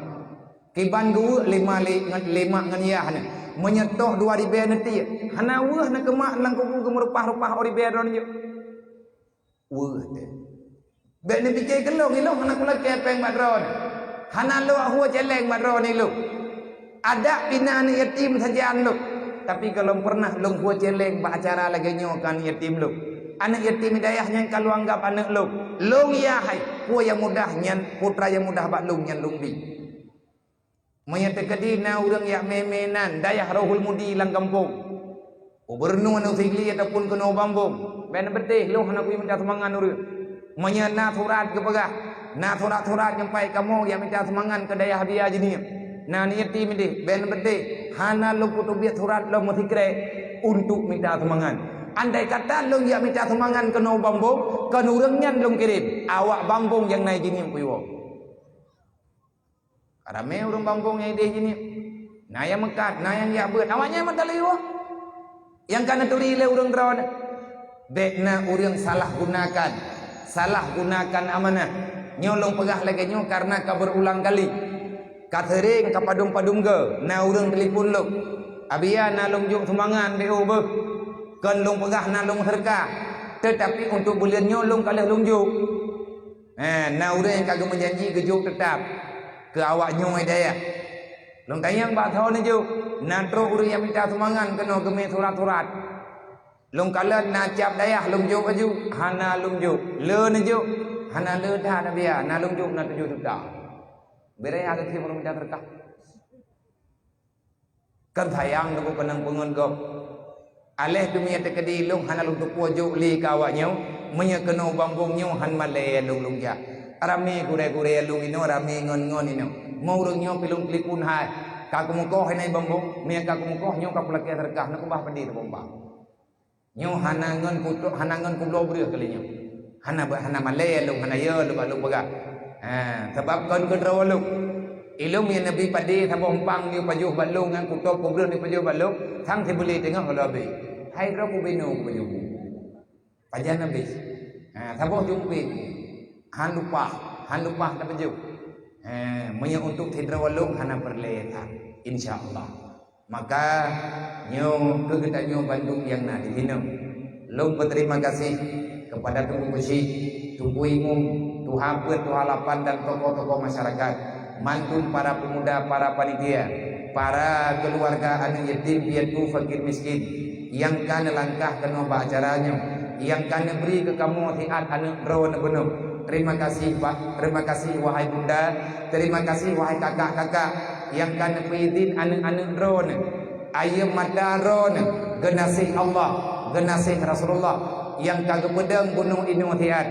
Kiban dua lima ngan yah ne. Menyetoh 2000 nanti. Hana wah na kemak lang kuku kemerupah-rupah ori beron jo. Wah te. Bet ne pikir kelong ilong hana kula kepeng madron. Hana lo huwa jeleng madron ni lo. Ada bina anak yatim saja lo. Tapi kalau pernah long huwa jeleng ba acara lagi nyokan yatim lo. Anak yatim hidayahnya kalau anggap anak lo. Long ya hai. Huwa yang mudah nyan putra yang mudah bak long nyan long bi. Maya tekadi na urang yak memenan dayah rohul mudi lang kampung. Gubernur anu figli ataupun kena bambung. Ben betih lo hana kui minta semangan urang. Maya na surat ke pegah. Na surat-surat nyampai kamu yang minta semangan ke dayah dia je ni. Na ni yatim ni ben betih hana lo putu biat surat lo mesti kre untuk minta semangan. Andai kata lo yak minta semangan kena bambung, kena urang nyan lo kirim. Awak bambung yang naik jenis kuiwo. Ramai orang bambung yang dia jenis. Nah yang mekat, nah yang yak beut. Awaknya mata liwa. Yang kana turi le urang drawan. Bekna urang salah gunakan amanah. Nyolong pegah lagi nyo karena ka berulang kali. Katering ka padung-padung ge. Na urang telefon lo. Abia na long jung semangan deo be. Kan long pegah na long serka. Tetapi untuk bulan nyolong kalah long jung. Na urang yang kagak menjanji gejuk tetap. Ke awak nyoi daya. Long tayang bak thau ni ju. Natro urang yang minta semangan kena geme surat-surat. Long kala na cap daya long ju aju hana long ju. Le ni ju. Hana le dah na bia na long ju na 7 juta. Berai agak sih minta terkah. Kan sayang tu penang pengun gop. Aleh tu miya tekedi long hana long tu pujuk li ka awak nyau. Menya kena bambung nyau han male long ja. Rame gure-gure lu ino rame ngon-ngon ino. Mau rungnya pilung telefon hai. Kaku mukoh hai bambung. Mia kaku mukoh nyo kaku laki terkah nak bah pedi tu bomba. Nyo hanangan putuk hanangan pulau beria kali nyo. Hana malay lu hana ye lu balu baga. Sebab kon kedra lu. Ilmu yang Nabi padi thabong pang ni pajuh balung ngan kutop kubro ni pajuh balung thang thi beli tengah halabi. Hai ro ku bino pajuh. Pajan Nabi. Thabong jumpi. Han lupa tak baju. Menya untuk tidra walung hana perleta insyaallah. Maka nyo ke kita nyo Bandung yang na di sini. Long berterima kasih kepada Tuku Besi, Tuku Imum, Tuha Pet, Tuha Lapan dan tokoh-tokoh masyarakat, mantum para pemuda, para panitia, para keluarga anak yatim piatu fakir miskin yang kana langkah kena acaranya, yang kana beri ke kamu hiat anak rawan benuh. Terima kasih Pak, terima kasih wahai bunda, terima kasih wahai kakak-kakak yang kan pidin anak-anak drone, ayam mata drone, genasih Allah, genasih Rasulullah yang kagak pedang bunuh inu hiat,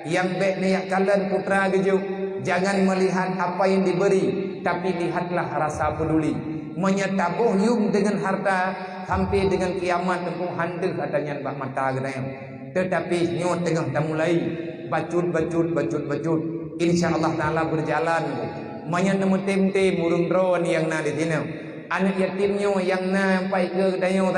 yang baik niat kalian putra gejuk, jangan melihat apa yang diberi, tapi lihatlah rasa peduli, menyetabuh yung dengan harta sampai dengan kiamat tempuh handeng adanya bak mata genayam, tetapi nyo tengah dah mulai. Bacut. InsyaAllah ta'ala berjalan. Manya nemu tim-tim urung drone yang na di sini. Anak yatimnya yang na sampai ke tayo.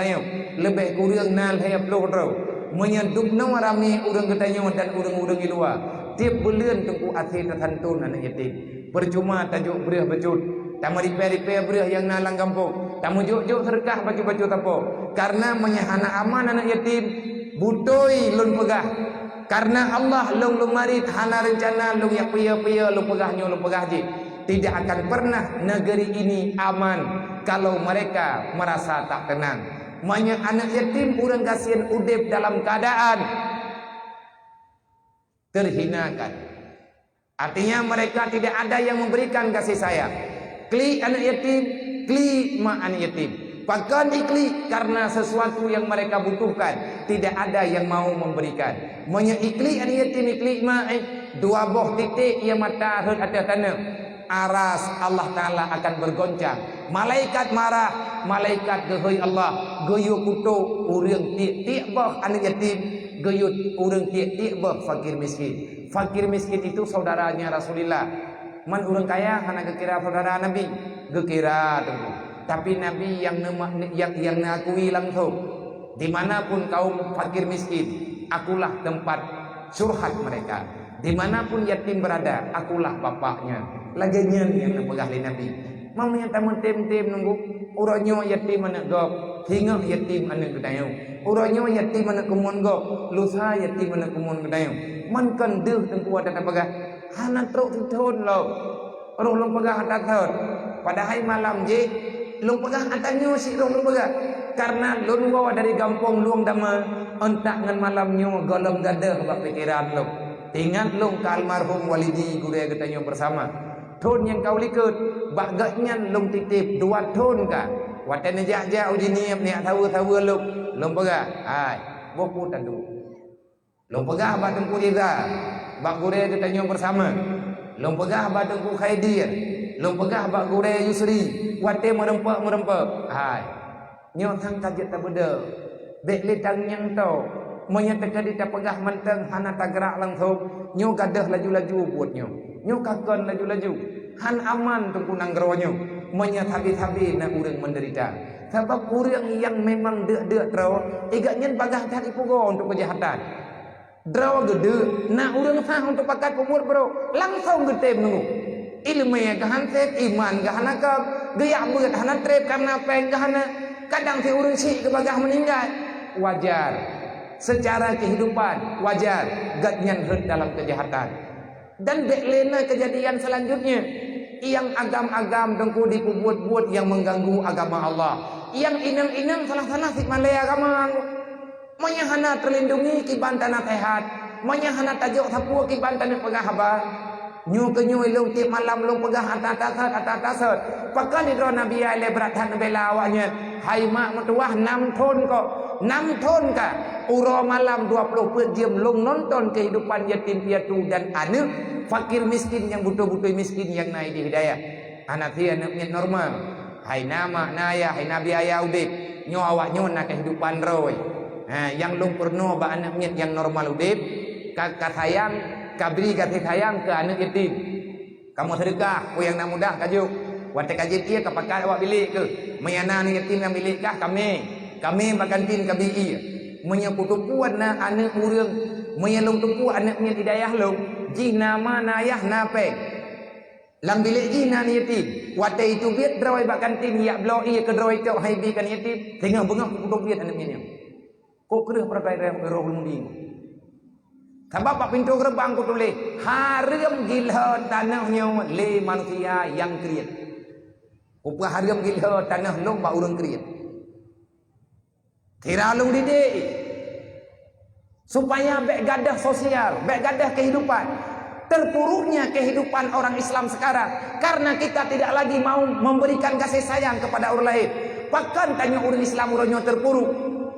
Lebih kurang na hayap loh draw. Manya dukna rame urang ketanyo dan urang-urang di luar. Tiap bulan tunggu akhir terhantun anak yatim. Percuma tajuk beriah bacut. Tamu repair beriah yang na lang kampung. Tamu juk serkah baju-baju tapo. Karena menyahana aman anak yatim. Butoi lun pegah. Karena Allah long marit hana rencana long yak pia long pegahnya long pegah je. Tidak akan pernah negeri ini aman kalau mereka merasa tak tenang. Banyak anak yatim urang kasihan udip dalam keadaan terhinakan. Artinya mereka tidak ada yang memberikan kasih sayang. Kli anak yatim, kli mak anak yatim. Bahkan ikhli karena sesuatu yang mereka butuhkan, tidak ada yang mau memberikan. Ikhli ani yatim ikhli dua boh titik yang mata hut atas tanah. Aras Allah Ta'ala akan bergoncang. Malaikat marah, malaikat gehoi Allah, geyu kutu urang titik boh anak yatim, geyu urang titik boh fakir miskin. Fakir miskin itu saudaranya Rasulullah. Man urang kaya hana kekira saudara Nabi, gekira tunggu. Tapi Nabi yang mengakui langsung, dimanapun kaum fakir miskin, akulah tempat surhat mereka. Dimanapun yatim berada, akulah bapaknya. Laginya yang napegah Nabi. Mamanya tamu tem-tem nunggu. Uranyo yatim anak gop, hingga yatim anak kedayo. Uranyo yatim anak kumun gop, lusa yatim anak kumun kedayo. Man kan deh tengku ada napegah. Hana truk tutun lo. Roh long pegah atas thot. Pada hari malam je, long pegah atasnya si roh long pegah. Karena long bawa dari kampung luang dama, entak ngan malamnya golong gadah bak pikiran lo. Ingat long ke almarhum walidi gure katanya bersama. Thon yang kau likut, bagaknya long titip dua thon ka. Watan jauh jiniap ni tahu long pegah. Hai, bopu tadu. Long pegah bak tengku Riza, bak gure katanya bersama. Long pegah bak tengku Khaidir, long pegah bak gure Yusri. Wate merempak. Hai, nyo thang kajet tak beda. Dek litang yang tau, menyatakan dia pegah menteng hana tagrak langsung. Nyo gadah laju-laju buatnyo. Nyo kakon laju-laju. Han aman tungku nanggronya. Menyat habis-habis nak urang menderita. Sebab urang yang memang dek-dek terau, igaknya bagah cari pugo untuk kejahatan. Draw gede, nak urang sah untuk pakai kubur bro. Langsung gede menunggu. Ilmu yang kehanset, iman kehanakab, gaya berat hana trep karena peng kehana. Kadang si urang si kebagah meninggal. Wajar. Secara kehidupan wajar gatnyan herd dalam kejahatan. Dan beklena kejadian selanjutnya yang agam-agam dengku dibuat-buat yang mengganggu agama Allah. Yang inang-inang salah-salah si malaya agama. Menyahana terlindungi kiban tanah sehat. Menyahana tajuk sapu kiban tanah pegah haba. Nyu ke nyu ilung tip malam lung pegah atas-atas. Pakan di drone Nabi ale beratan bela awaknya. Hai mak metuah 6 ton kok. 6 ton kah? Uro malam 20 jam lung nonton kehidupan yatim piatu dan anak fakir miskin yang butuh-butuh miskin yang naik di hidayah. Anak dia anaknya normal. Hai nama naya, hai nabi ayah udip. Nyo awak nyo nak kehidupan roy. Yang lung perno ba anaknya yang normal udip. Kakak sayang, kabri kasih sayang ke anak yatim. Kamu sedekah, ku yang nak mudah kajuk. Wate kaji dia kepakai awak bilik ke. Mayana ni yatim yang bilik kah kami makan tin KBI. Menyaputupuan na anak urang, menyalung tupu anaknya hidayah long. Ji nama nayah napek. Lam bilik ji na ni yatim. Wate itu biat drawai bakan tin ya blo iya ke drawai cok hai bi kan yatim. Tengah bengah putu biat anaknya ni. Kok kereh perkara roh lumdi. Sebab pak pintu gerbang ku tulis haram gila tanahnya le manusia yang kriat. Upah haram gila tanah long ba urang kriat. Tiralung didik supaya baik gadah sosial, baik gadah kehidupan. Terpuruknya kehidupan orang Islam sekarang karena kita tidak lagi mau memberikan kasih sayang kepada orang lain. Bahkan tanya orang Islam orangnya terpuruk.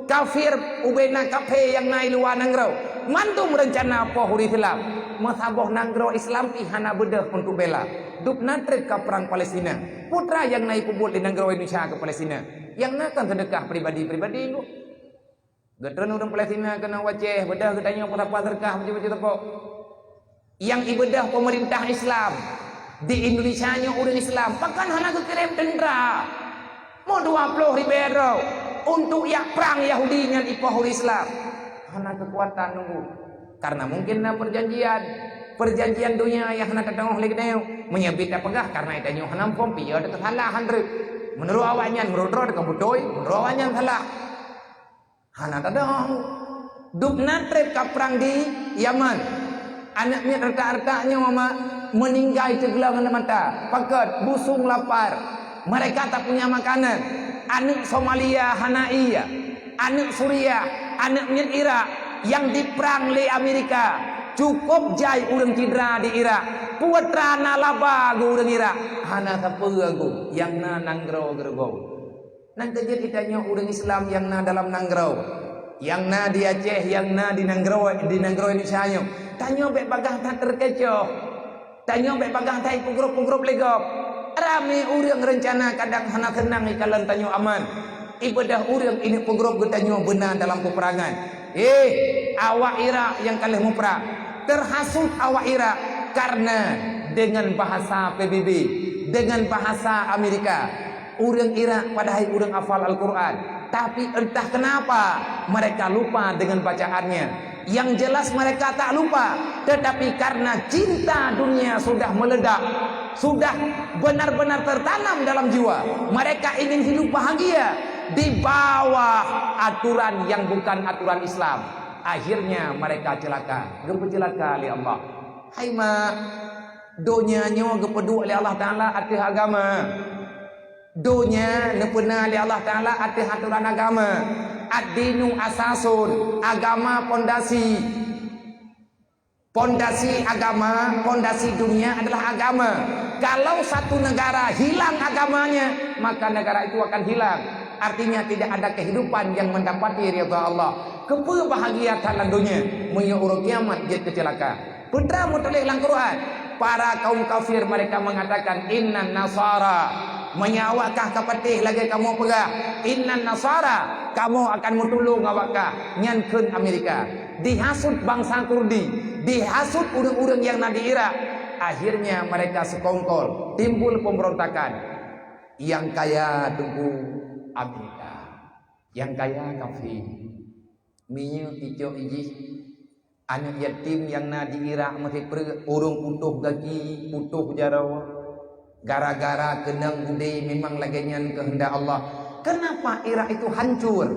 Kafir ubena kafe yang naik luar nangrau. Mantu merencana apa huri Islam. Masabah nangrau Islam ihana bedah untuk bela. Duk natrik ke perang Palestina. Putra yang naik kubur di nangrau Indonesia ke Palestina. Yang nakkan sedekah pribadi-pribadi itu. Gatran orang Palestina kena waceh, bedah katanya apa sedekah macam-macam apa. Yang ibadah pemerintah Islam di Indonesia nya orang Islam, bahkan hana kekirim tentara. Mau 20 ribu untuk yang perang Yahudi dengan ipah Islam. Hana kekuatan nunggu. Karena mungkin na perjanjian dunia yang hana ketengah lagi dia menyebut pegah karena itu hana pompi ada kesalahan. Menurut awaknya, menurut roh dekat butoi, menurut awaknya salah. Hana tadong. Duk natrep ke perang di Yaman. Anaknya reta-retanya mama meninggal ceglang mata. Pakat busung lapar. Mereka tak punya makanan. Anak Somalia Hanaiyah, anak Suriah, anaknya Irak yang diperang oleh Amerika. Cukup jai urang cedera di Irak. Putra nalaba gu urang Irak. Hana sapu aku yang na nanggro gergo. Nang kerja ditanya orang Islam yang na dalam Nangrau, yang na di Aceh, yang na di Nangrau Indonesia nyo. Tanya bek bagah tak terkecoh. Tanya bek bagah tak pugrop legop. Rame orang rencana kadang hana tenang ikalan tanya aman. Ibadah orang ini pugrop tanya benar dalam peperangan. Awak Iraq yang kalah muprah. Terhasut awak Iraq karena dengan bahasa PBB, dengan bahasa Amerika. Orang Iraq padahal orang hafal Al-Quran, tapi entah kenapa mereka lupa dengan bacaannya. Yang jelas mereka tak lupa, tetapi karena cinta dunia sudah meledak, sudah benar-benar tertanam dalam jiwa. Mereka ingin hidup bahagia di bawah aturan yang bukan aturan Islam. Akhirnya mereka celaka. Gempa celaka oleh Allah. Hai mak, donyanya gepedu oleh Allah Ta'ala atas agama. Donya nepena oleh Allah Ta'ala atas aturan agama. Ad-dinu asasun, agama pondasi. Pondasi agama, pondasi dunia adalah agama. Kalau satu negara hilang agamanya, maka negara itu akan hilang. Artinya tidak ada kehidupan yang mendapati ridha Allah. Kebahagiaan dalam dunia, punya urut kiamat jadi kecelaka. Putra mutalik dalam Quran, para kaum kafir mereka mengatakan innan nasara, menyawakah kapatih lagi kamu pegah. Innan nasara, kamu akan mutulung awakah nyankun Amerika. Dihasut bangsa Kurdi, dihasut urang-urang yang nadi Irak. Akhirnya mereka sekongkol, timbul pemberontakan. Yang kaya tunggu Amerika, yang kaya kafir. Minyak ijo ijih anak yatim yang na di Irak masih urung utuh gagi, utuh jarawa. Gara-gara kenang budi memang lagian kehendak Allah. Kenapa Irak itu hancur?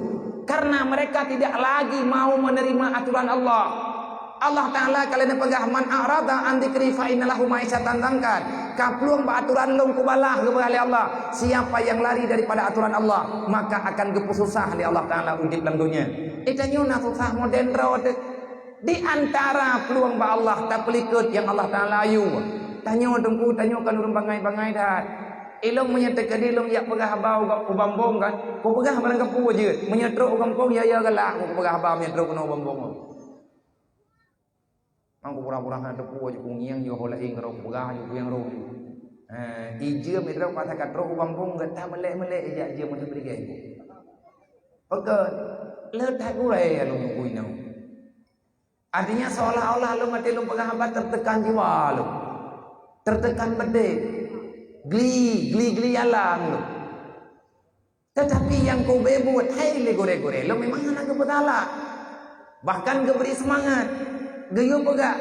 Karena mereka tidak lagi mau menerima aturan Allah. Allah Ta'ala kalian pegah man a'rada an dzikri fa innalahu ma'isyatan tangkan. Kapluang ba aturan long kubalah oleh Allah. Siapa yang lari daripada aturan Allah, maka akan gepususah oleh Allah Ta'ala undip dalam dunia. Itanya na susah modern road. Di antara peluang ba Allah tak pelikut yang Allah Ta'ala ayu. Tanya dengku, tanya kan urang bangai-bangai dah. Ilong menyatakan ilong yak pegah bau gak ubambong kan. Ko pegah barang kapu je. Menyetruk ubambong ya galak ko pegah bau menyetruk kena ubambong. Aku pura-pura nak tepu aja kungiang yo hola ing ro pegah yo yang ro. Ije metro kata kat ro ubambong gata melek-melek ya je mun beri gay. Pekat letak gue alung kui nau. Artinya seolah-olah lu mati lu pegah abad tertekan jiwa lu. Tertekan bedek. Gli alam lu. Tetapi yang kau bebut, hai le gore-gore, lu memang anak kepetala. Bahkan kau beri semangat. Gayo pegah.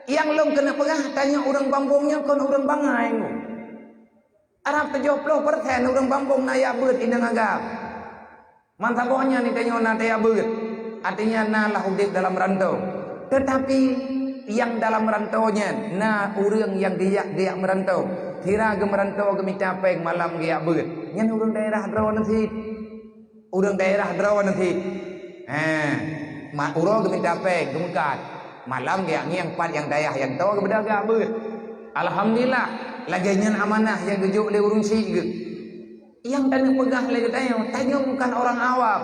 Yang lu kena pegah tanya orang bambungnya kon orang bangai lu. Arab 70% orang bambung naya beut indang agam. Mantabohnya ni tanya na taya beut. Artinya na lah udip dalam rantau. Tetapi yang dalam rantaunya na urang yang giyak merantau. Kira ke merantau ke mitapeng malam giyak beut. Nyan urang daerah draw nanti. Urang daerah draw nanti. Mak urang ke mitapeng kemukat. Malam giyak yang pat yang dayah yang tahu ke bedaga beut. Alhamdulillah lagi nyan amanah yang gejuk le urung si ge. Yang tanya pegah lagi tanya bukan orang awam.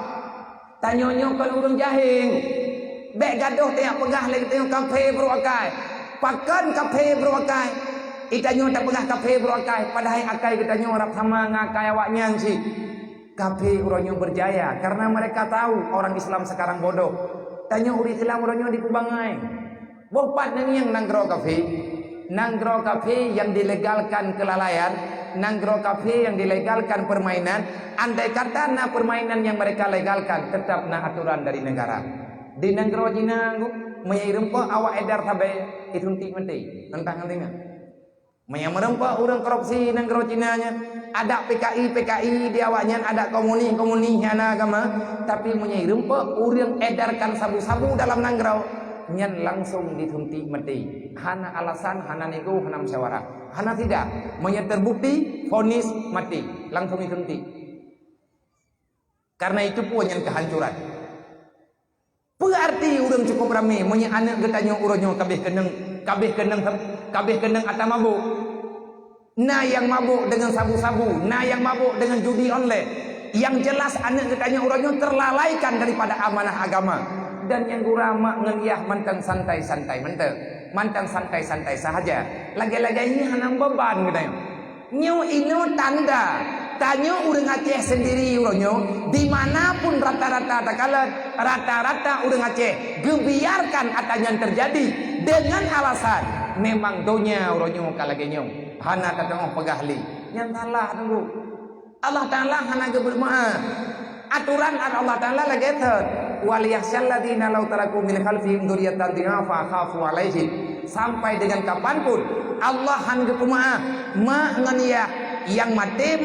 Tanya kan urang jahing. Bek gaduh tiap pegah lagi tanya kafe beruakai. Pakan kafe beruakai. Itanyo tak pegah kafe beruakai. Padahal akai kita nyorap sama ngakai awaknya si. Kafe urangnya berjaya karena mereka tahu orang Islam sekarang bodoh. Tanya uri Islam urangnya di Kubangai. Bopat nang yang nanggro kafe. Nanggro kafe yang dilegalkan kelalaian, nanggro kafe yang dilegalkan permainan. Andai kata na permainan yang mereka legalkan tetap na aturan dari negara. Di nanggro Cina menyirempa awak edar tabe itu ti menti tentang nantinya. Menyerempa orang korupsi nanggro Cina nya. Ada PKI di awaknya, ada komuni hana agama, tapi menyirempa orang edarkan sabu-sabu dalam nanggro. Nyan langsung ditunti mati. Hana alasan, hana nego, hana musyawarah. Hana tidak. Menya terbukti, vonis mati. Langsung ditunti. Karena itu pun yang kehancuran. Berarti urang cukup ramai. Menya anak getanya urangnya kabeh keneng atau mabuk. Nah yang mabuk dengan sabu-sabu. Nah yang mabuk dengan judi online. Yang jelas anak katanya orangnya terlalaikan daripada amanah agama. Dan yang gurama ngeliah mantan santai-santai mantan santai-santai sahaja. Lagi-lagi ini hanam beban katanya. Nyo ino tanda tanya urang Aceh sendiri uronyo dimanapun rata-rata takalan rata-rata urang Aceh gebiarkan atanya terjadi dengan alasan memang donya uronyo kalagenyo hana tatong pegahli yang salah tunggu Allah Ta'ala hana gebermaaf aturan Allah Ta'ala lagi ter waliyahsyal ladina law taraku min khalfihim dzurriyyatan dhi'afa khafu alaihim sampai dengan kapanpun Allah hana gebermaaf ma nganiya yang mati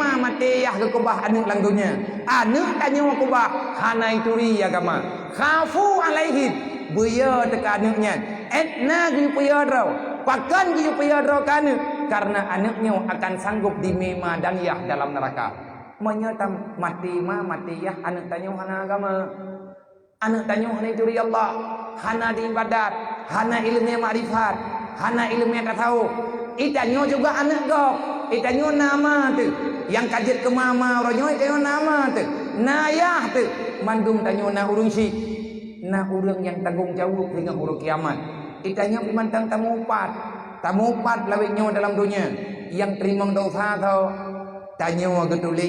yah gekubah anu lang dunia anu tanya wakubah hana ituri agama khafu alaihim buya teka anuknya etna gi puya raw pakan gi puya raw kanu karena anuknya akan sanggup dimema dan yah dalam neraka menyetam mati yah anuk tanya hana agama anuk tanya hana ituri Allah hana diibadat hana ilmu ma'rifat hana ilmu tasawuf itanyo juga anak gok itanyo nama tu yang kajet ke mama orangnya itanyo nama tu nayah tu mandung tanyo na urung si na urang yang tanggung jawab hingga huruf kiamat itanyo pimantang tamu upat lawinyo dalam dunia yang terima dosa tau tanyo getuli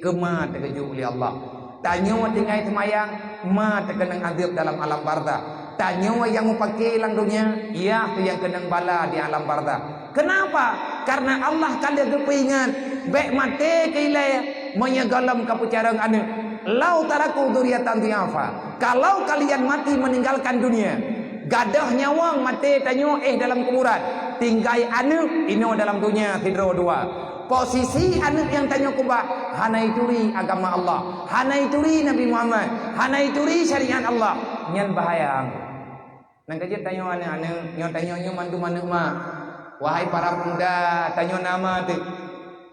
kema terkeju oleh Allah tanyo tinggal semayang ma terkenang adab dalam alam barzah tanya yang mau pakai lang dunia ia tu yang kenang bala di alam barzah. Kenapa? Karena Allah kada kepingan baik mati keilai menyegalam kapucarang anu lau taraku dzurriyyatan dhi'afa kalau kalian mati meninggalkan dunia gadah nyawang mati tanyo dalam kuburan tinggal anu ino dalam dunia hidro dua posisi anak yang tanya kubah hana ituri agama Allah hana ituri Nabi Muhammad hana ituri syariat Allah nyan bahaya nang kajet tanya anak nyo tanya nyo mandu manuk ma wahai para pemuda tanya nama tu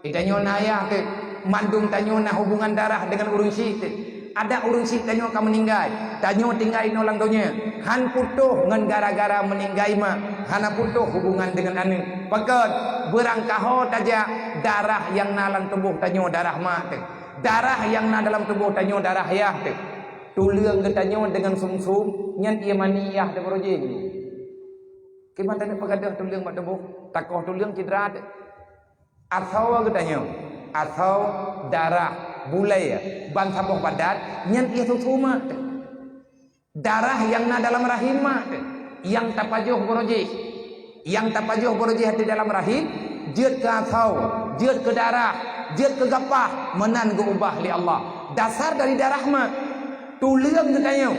tanya nayah tu mandung tanya na hubungan darah dengan urung si tu ada urung si tanya ka meninggal tanya tinggal ino lang dunia han putuh ngan gara-gara meninggal ma hana putuh hubungan dengan anu pakat berangkaho taja darah yang nalang tubuh tanya darah ma tu darah yang na dalam tubuh tanya darah yah tu tulang ketanya dengan sumsum nyan ia maniyah de projeng kiman tanya pagadah tulang mak tubuh takoh tulang cedera atau ketanya atau darah bulai ban sabuh badan nyan ia susuma darah yang na dalam rahim yang tapajuh borojeh di dalam rahim jeut ke atau jeut ke darah jeut ke gapah menan go ubah li Allah dasar dari darah mah tulang katanya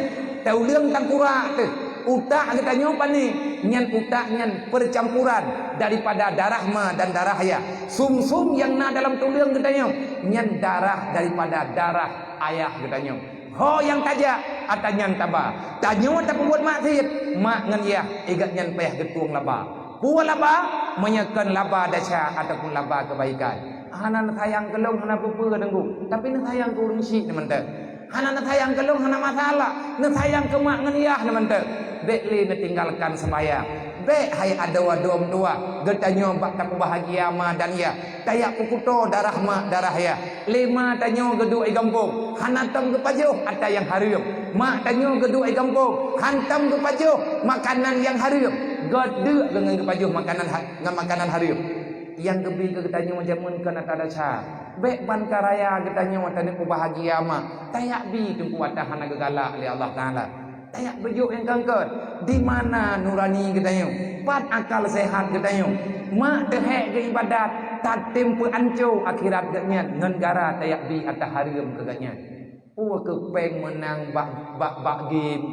tulang tangkura tu utak katanya apa ni nyan utak nyan percampuran daripada darah ma dan darah ya sumsum yang na dalam tulang katanya nyan darah daripada darah ayah katanya ho yang taja atanyan taba tanya tak buat maksiat mak ngan ya igat nyan payah getuang laba buat laba menyekan laba dasya ataupun laba kebaikan hana sayang kelong hana pupu kadengku tapi nak sayang ke urung si teman-teman hana sayang kelong hana masalah nak sayang ke mak nganiah teman-teman dek li tinggalkan sembahyang dek hai adawa dua getanya bak tak bahagia ma dan ya tayak kukuto darah mak darah ya lima tanyo gedu ai gampung hanatam ke pajuh ada yang harum mak tanyo gedu ai gampung hantam ke pajuh makanan yang harum gede dengan ke pajuh makanan harum yang gebi ke getanya majamun kana tada cha bek ban karaya getanya watane bahagia ma tayak bi tu kuatah hana gegala oleh Allah Taala tayak bejuk yang kangkut di mana nurani getanya pat akal sehat getanya mak tehek ke ibadat tatim pu anco akhirat getnya ngan gara tayak bi atah harum ke getnya ke peng menang bak game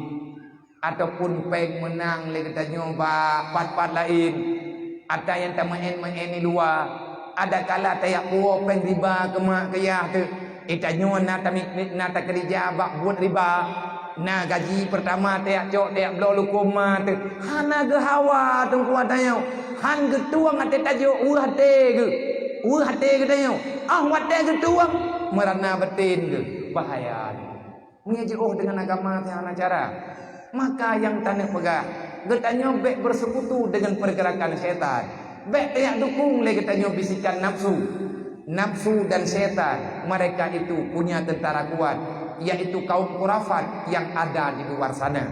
ataupun peng menang le getanya bak pat lain ada yang tak main di luar ada kala tayak puo pen riba kemak kayah tu itanyo na ta kerja bak buat riba na gaji pertama tayak cok tayak blo lukum tu hana ge hawa tungku atayo han ge tuang ate tajo hate ge tayo wate ge tuang merana betin ge bahaya mengaji dengan agama tiada cara maka yang tanah pegah getanya bek bersekutu dengan pergerakan setan bek tayak dukung le getanya bisikan nafsu nafsu dan setan. Mereka itu punya tentara kuat, yaitu kaum Khurafat yang ada di luar sana.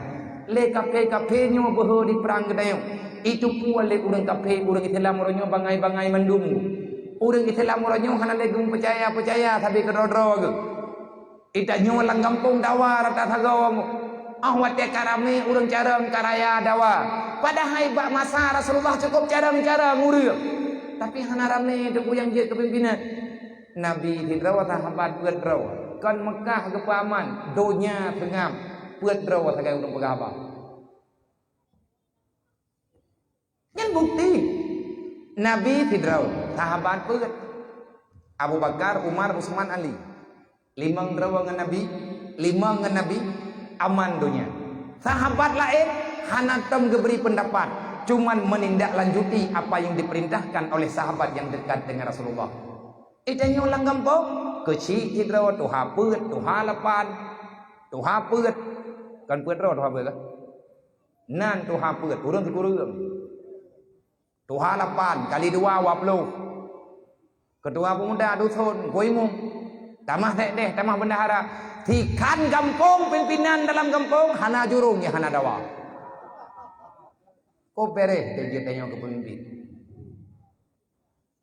Le kafe-kafe nyo boho di perang gedayo. Itu pula le urang kafe, urang Islam oronyo bangai-bangai mendum. Urang Islam oronyo hana le gum percaya tapi kedodro ge. Ita nyo lang kampung dawa rata thagawam. Ahwat te karame urang carang karaya dawa. Padahal bak masa Rasulullah cukup carang-carang urang. Tapi hana rame tu yang je kepimpinan. Nabi hidraw sahabat buat draw. Kan Mekah ke paman, donya tengam. Buat draw sagai urang pegaba. Yang bukti Nabi hidraw sahabat buat Abu Bakar, Umar, Utsman, Ali. 5 draw dengan Nabi, 5 dengan Nabi aman dunia. Sahabat lain hana tem geberi pendapat, cuman menindaklanjuti apa yang diperintahkan oleh sahabat yang dekat dengan Rasulullah. Itanya ulang gampang, kecil hidraw tu haput, tu halapan, tu haput, kan put draw tu haput lah. Nan tu haput, urang ti kurang. Tu halapan kali 2 20. Ketua pemuda dusun Koimung. Tamah deh, tamah bendahara. Tikan kampung, pimpinan dalam kampung, hana jurung ya hana dawa. Kau pereh dia tanya ke pemimpin.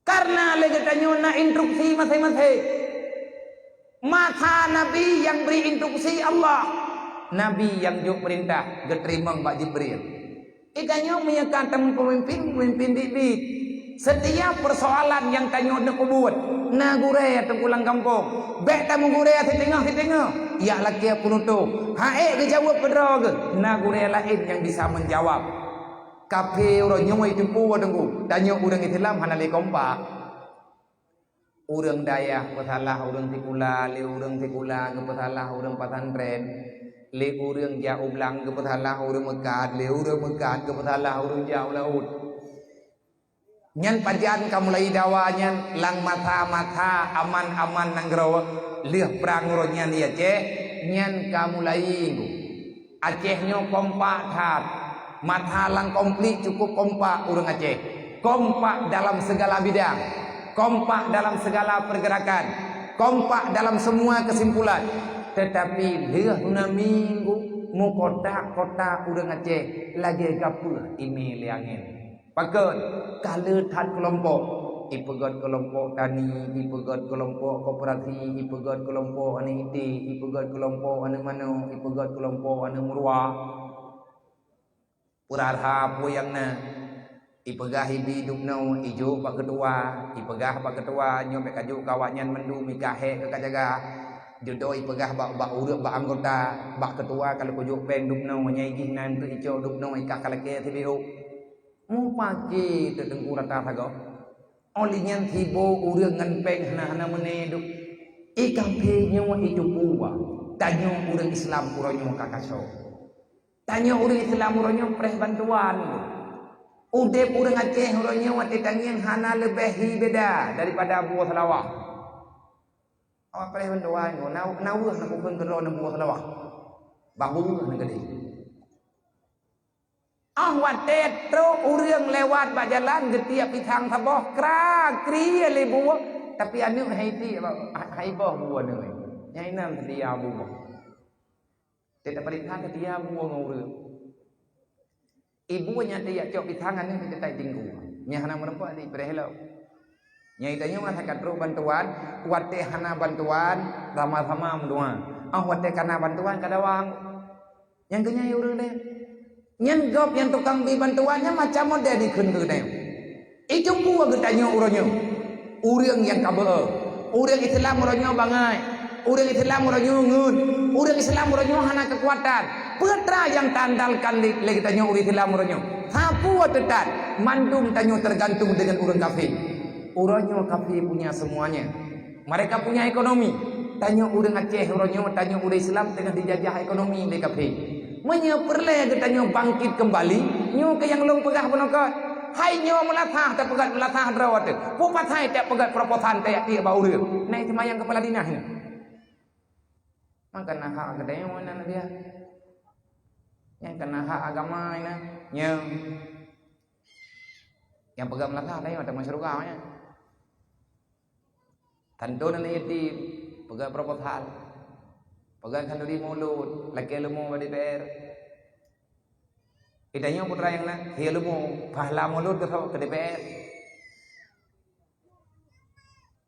Karena lagi tanya na instruksi masing-masing. Masa Nabi yang beri instruksi Allah, Nabi yang juk perintah, geterima Mbak Jibril. Itanya menyatakan pemimpin bibit. Setiap persoalan yang tanya nak buat, na gure tengkulang kampung. Bek tamu gure tengah. Ya laki penutup. Hae ke jawab pedra ke? Na gure lain yang bisa menjawab. Kafe orang nyoy itu puwa tengku. Tanya orang Islam hana le kompak. Orang Dayak petalah orang Tikula, le orang Tikula ke petalah orang Pesantren. Le orang Jauh Blang ke petalah orang Mekat, le orang Mekat ke petalah orang Jauh Laut. Nyan pajan kamu lagi dawanyan lang mata aman nang gerawa liah perang uronyan dia Aceh nyan kamu lagi Acehnya kompak hat mata lang komplit cukup kompak urang Aceh, kompak dalam segala bidang, kompak dalam segala pergerakan, kompak dalam semua kesimpulan. Tetapi liah na minggu mu kota urang Aceh lagi gapur email angin. Pakon kalau tad kelompok, ipegot kelompok tani, ipegot kelompok koperasi, ipegot kelompok ane iti, ipegot kelompok ane mano, ipegot kelompok ane murwa. Purarha puyangna, ipegah hibi dupno, ijo pak ketua, ipegah pak ketua, nyobek kaju kawanyan mendu mikahe ke kajaga. Jodoh ipegah bak urut bak anggota, bak ketua kalau kujuk peng dupno, nyaigi nan tu ijo dupno ikah kalake TBO. Mu pagi tetengku rata thago olinya tibo urang ngan peng hana meneduk ikan penyo itu puwa tanyo urang Islam uronyo kakaso tanyo urang Islam uronyo preh bantuan ude urang Aceh uronyo wate tangian hana lebehi beda daripada buah selawah awak preh bantuan nawuh nak pun kero na buah selawah bahu na gede. Ahwat tetro urang lewat bak jalan getiap pitang saboh kria le buah tapi anu haiti haibah buah ne nyai nam dia buah tidak perintah dia buah ngurang ibunya dia cok pitang anu tetai tinggu nya hana merempak di prehelo nyai tanya matakan ro bantuan wate hana bantuan sama-sama mendoa ahwat kana bantuan kadawang yang kenyai urang deh nyan gop yang tukang bi bantuannya macam model dikeun ke deu. Itu buah getanya uronyo. Urang yang kabel. Urang Islam uronyo bangai. Urang Islam uronyo ngeun. Urang Islam uronyo hana kekuatan. Putra yang tandalkan le kitanya urang Islam uronyo. Hapu tetat mandum tanyo tergantung dengan urang kafir. Uronyo kafir punya semuanya. Mereka punya ekonomi. Tanyo urang Aceh uronyo, tanyo urang Islam tengah dijajah ekonomi le kafir. Menyeperle katanya bangkit kembali nyu ke yang long pegah penokot hai nyu melatah tak pegat melatah drawat pu patai tak pegat proposan tak dia bau dia naik semayang kepala dinas ni maka nah hak katanya mana dia yang kena hak agama ini nyu yang pegat melatah dia ada masyarakat nya Tentu nan yatim, pegang proposal, pegang kanduri mulut, laki lemu pada DPR. Idanya putra yang nak, dia lemu, pahala mulut ke DPR.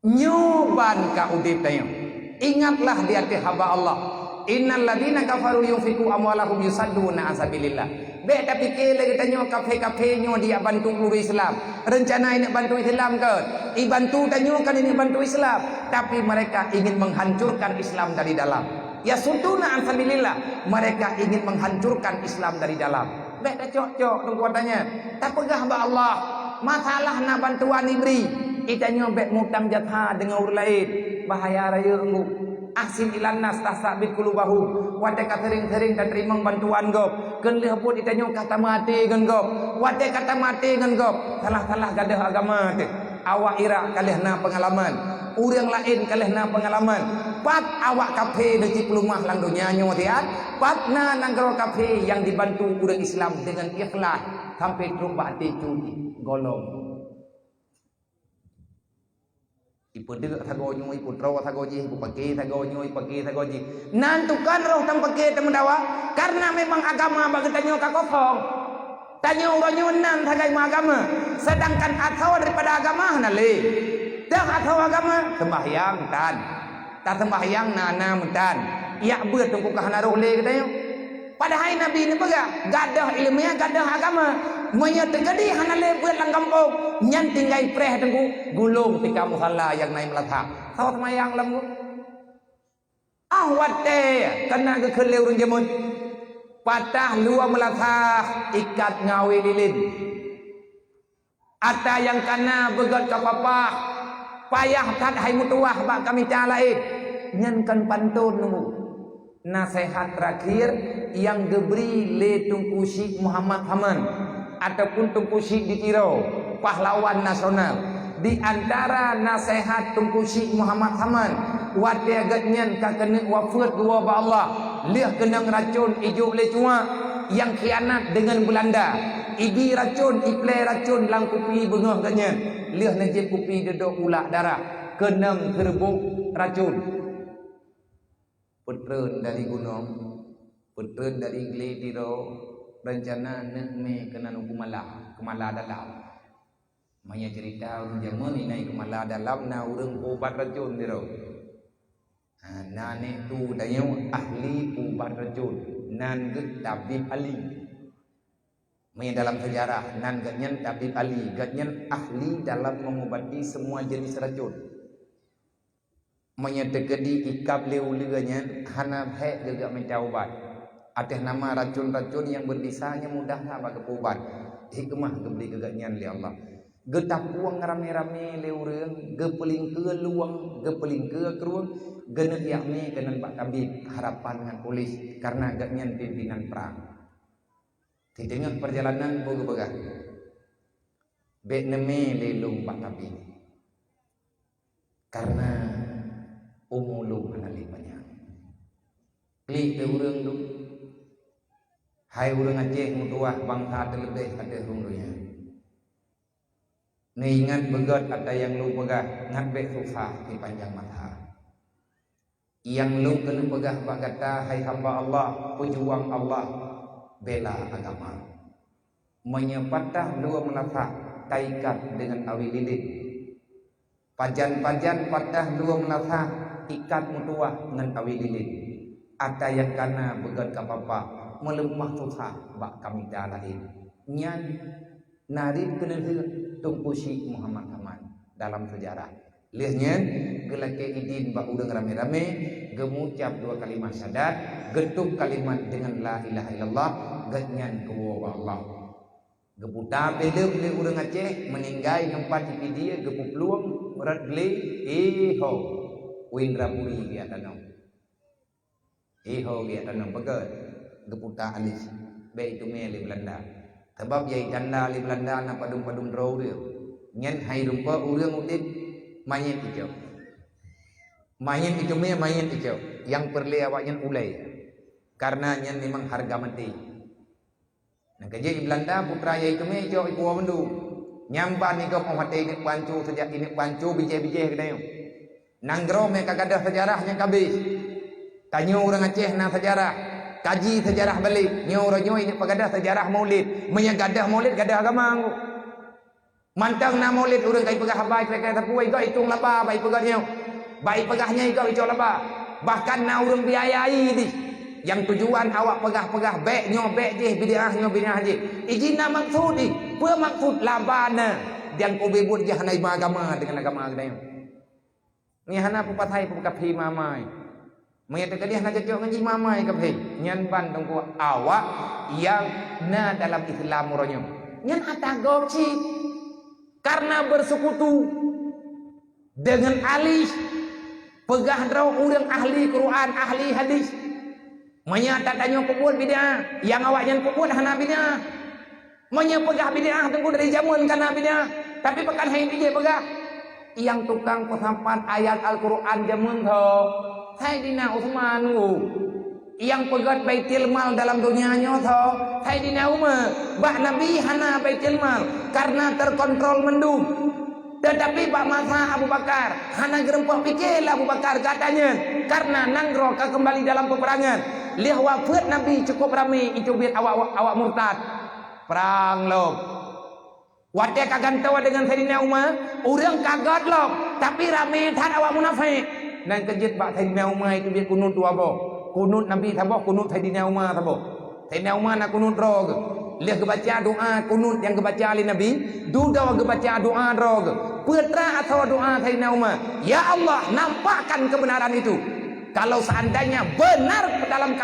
Nyoban ka udip tayo. Ingatlah di hati hamba Allah. Innal ladina kafaru yunfiqu amwalahum yusadduna an sabilillah. Be tapi ke lagi tanya kafe-kafe nyo dia bantu guru Islam. Rencana ini bantu Islam ke? Bantu tanya kan ini bantu Islam, tapi mereka ingin menghancurkan Islam dari dalam. Ya suduna an sabilillah. Mereka ingin menghancurkan Islam dari dalam. Be dah cok-cok tunggu tanya. Tak pegah hamba Allah. Masalah nak bantuan diberi. Itanya bek mutang jatha dengan orang lain. Bahaya raya enggu. Ahsin ilan nas tasabit kulubahum. Wate katering-tering tak terima bantuan gop. Kenlih pun itanya kata mati kan gop. Wate kata mati kan gop. Salah-salah gadah agama te. Awak ira kalih na pengalaman. Urang lain kalih na pengalaman. Pat awak kafe deci pelumah lang dunia nyo tiat. Pat na nanggro kafe yang dibantu urang Islam dengan ikhlas sampai teruk bakti cuti golong. Ipu dek thagonyo, ipu tro thagoji, ipu pakai thagonyo, ipu pakai thagoji. Nantukan roh tam pakai temendawa karena memang agama bagi tanyo ka kosong. Tanyo ronyo nan thagai agama. Sedangkan atau daripada agama na le. Dah atau agama sembahyang tan. Tak sembahyang nana mentan. Ya beut tungku kahana roh le tanyo. Padahal Nabi ni pega gadah ilmiah gadah agama. Monya tegadi hana le beut lang kampung. Nyan tinggai preh tengku gulung tika musalla yang naik melatah. Saw semayang lembu. Wate kena ke keleu rung jamun. Patah lua melatah ikat ngawi lilin. Ata yang kana begot ke papah. Payah tat hai mutuah bak kami lain. Nyan kan pantun nunggu. Nasihat terakhir yang diberi le Tunku Syekh Muhammad Haman ataupun Tunku Syekh di Tiro, pahlawan nasional. Di antara nasihat Tunku Syekh Muhammad Haman, wate agatnyan ka kena wafat dua ba Allah, liah kenang racun ijo le cua yang khianat dengan Belanda. Ibi racun, iple racun lang kupi bengah gatnyan. Liah najib kupi dedok ulak darah, kenang terbuk racun. Putren dari gunung, putren dari Glediro, rencana nekme kena kemala dalam. Maya cerita orang zaman ni naik kemala dalam na urang ubat racun diro. Nane tu dayo ahli ubat racun, nan get tabib ali. Maya dalam sejarah nan gatnyan tabib ali, gatnyan ahli dalam mengobati semua jenis racun. Menyetegedi ikap leu-leunya hana he gegak mencaubat. Atas nama racun-racun yang berbisanya mudahlah bagi ubat. Hikmah gebeli gegaknya li Allah. Getap uang rame-rame leu reung, gepeling ke luang, gepeling ke keruang, genet yakni kenen Pak Tabib harapan dengan polis karena agaknya pimpinan perang. Di tengah perjalanan boga-boga. Bek neme lelung Pak Tabib. Karena umulu anali banyak. Klik ke urang tu. Hai urang Aceh mutuah bangsa terlebih ada rundunya. Ni ingat begot ada yang lu pegah ngat bek susah di panjang mata. Yang lu kena pegah bak kata hai hamba Allah, pejuang Allah, bela agama. Menyepatah dua melafak taikat dengan awi lilin. Pajan-pajan patah dua melafak ikat mutuah dengan awi lilin. Ada yang kana begat kapapa melemah susah bak kami dah lahir. Nyan narid kena Tunku Syekh Muhammad Haman dalam sejarah. Lihatnya gelake idin bak udang rame-rame gemucap dua kalimat syahadat, getuk kalimat dengan la ilaha illallah, gatnyan kuwa Allah. Geputa bele bele udang Aceh meninggai tempat di dia gepupluang berat bele ho Windrapuri dia tanam. Ho dia tanam begat geputa alis. Be itu mele Belanda. Sebab yai janda li Belanda na padung-padung draw dia. Nyen hai rumpa urang udip mayin hijau. Mayin hijau me mayin hijau. Yang perle awaknya ulai. Karena nyen memang harga mati. Nah kerja di Belanda putra yai itu me hijau iku mendu. Nyampan ni kau pemati ni pancu sejak ini pancu bije-bije kedai. Nanggro mereka gadah sejarahnya kabis. Tanya orang Aceh na sejarah. Kaji sejarah balik. Nyo orang ini pagadah sejarah maulid. Menyagadah maulid gadah agama. Mantang na maulid orang kai pegah habai kata puai kau hitung lapa baik pegahnya. Baik pegahnya kau hitung lapa. Bahkan na orang biayai di. Yang tujuan awak pegah-pegah bek nyo bek je bid'ah nyo bid'ah je. Ijina maksud di. Apa maksud labana yang kau bebut je hanai agama dengan agama kedai. Ni hana pupatai pukapi mamai. Menyatakan dia nak cocok ngaji mamai kapi. Nyan ban tunggu awak yang na dalam Islam muronyo. Nyan atagok si karena bersekutu dengan ahli pegah draw orang ahli Quran, ahli hadis. Menyatakannya puput bid'ah, yang awaknya puput hana bid'ah. Menyepegah bid'ah tunggu dari zaman kana bid'ah, tapi pekan hai dia pegah. Yang tukang pesampan ayat Al-Quran zaman tho, Sayyidina Utsman yang pegat Baitul Mal dalam dunianya tho, Sayyidina Umar, bah Nabi hana Baitul Mal karena terkontrol mendung. Tetapi Pak Masa Abu Bakar hana gerempah pikirlah Abu Bakar katanya karena nanggro kembali dalam peperangan. Lihat wafat Nabi cukup ramai itu biar awak murtad. Perang loh. Wate kagan tawa dengan Sayyidina Umar, orang kagat loh, tapi ramai tan awak munafik. Dan kejut Pak Sayyidina Umar itu biar kunut dua boh. Kunut Nabi tabo, kunut Sayyidina Umar tabo. Sayyidina Umar nak kunut rog. Lihat kebaca doa kunut yang kebaca oleh Nabi, duda kebaca doa rog. Putra atau doa Sayyidina Umar, ya Allah nampakkan kebenaran itu. Kalau seandainya benar dalam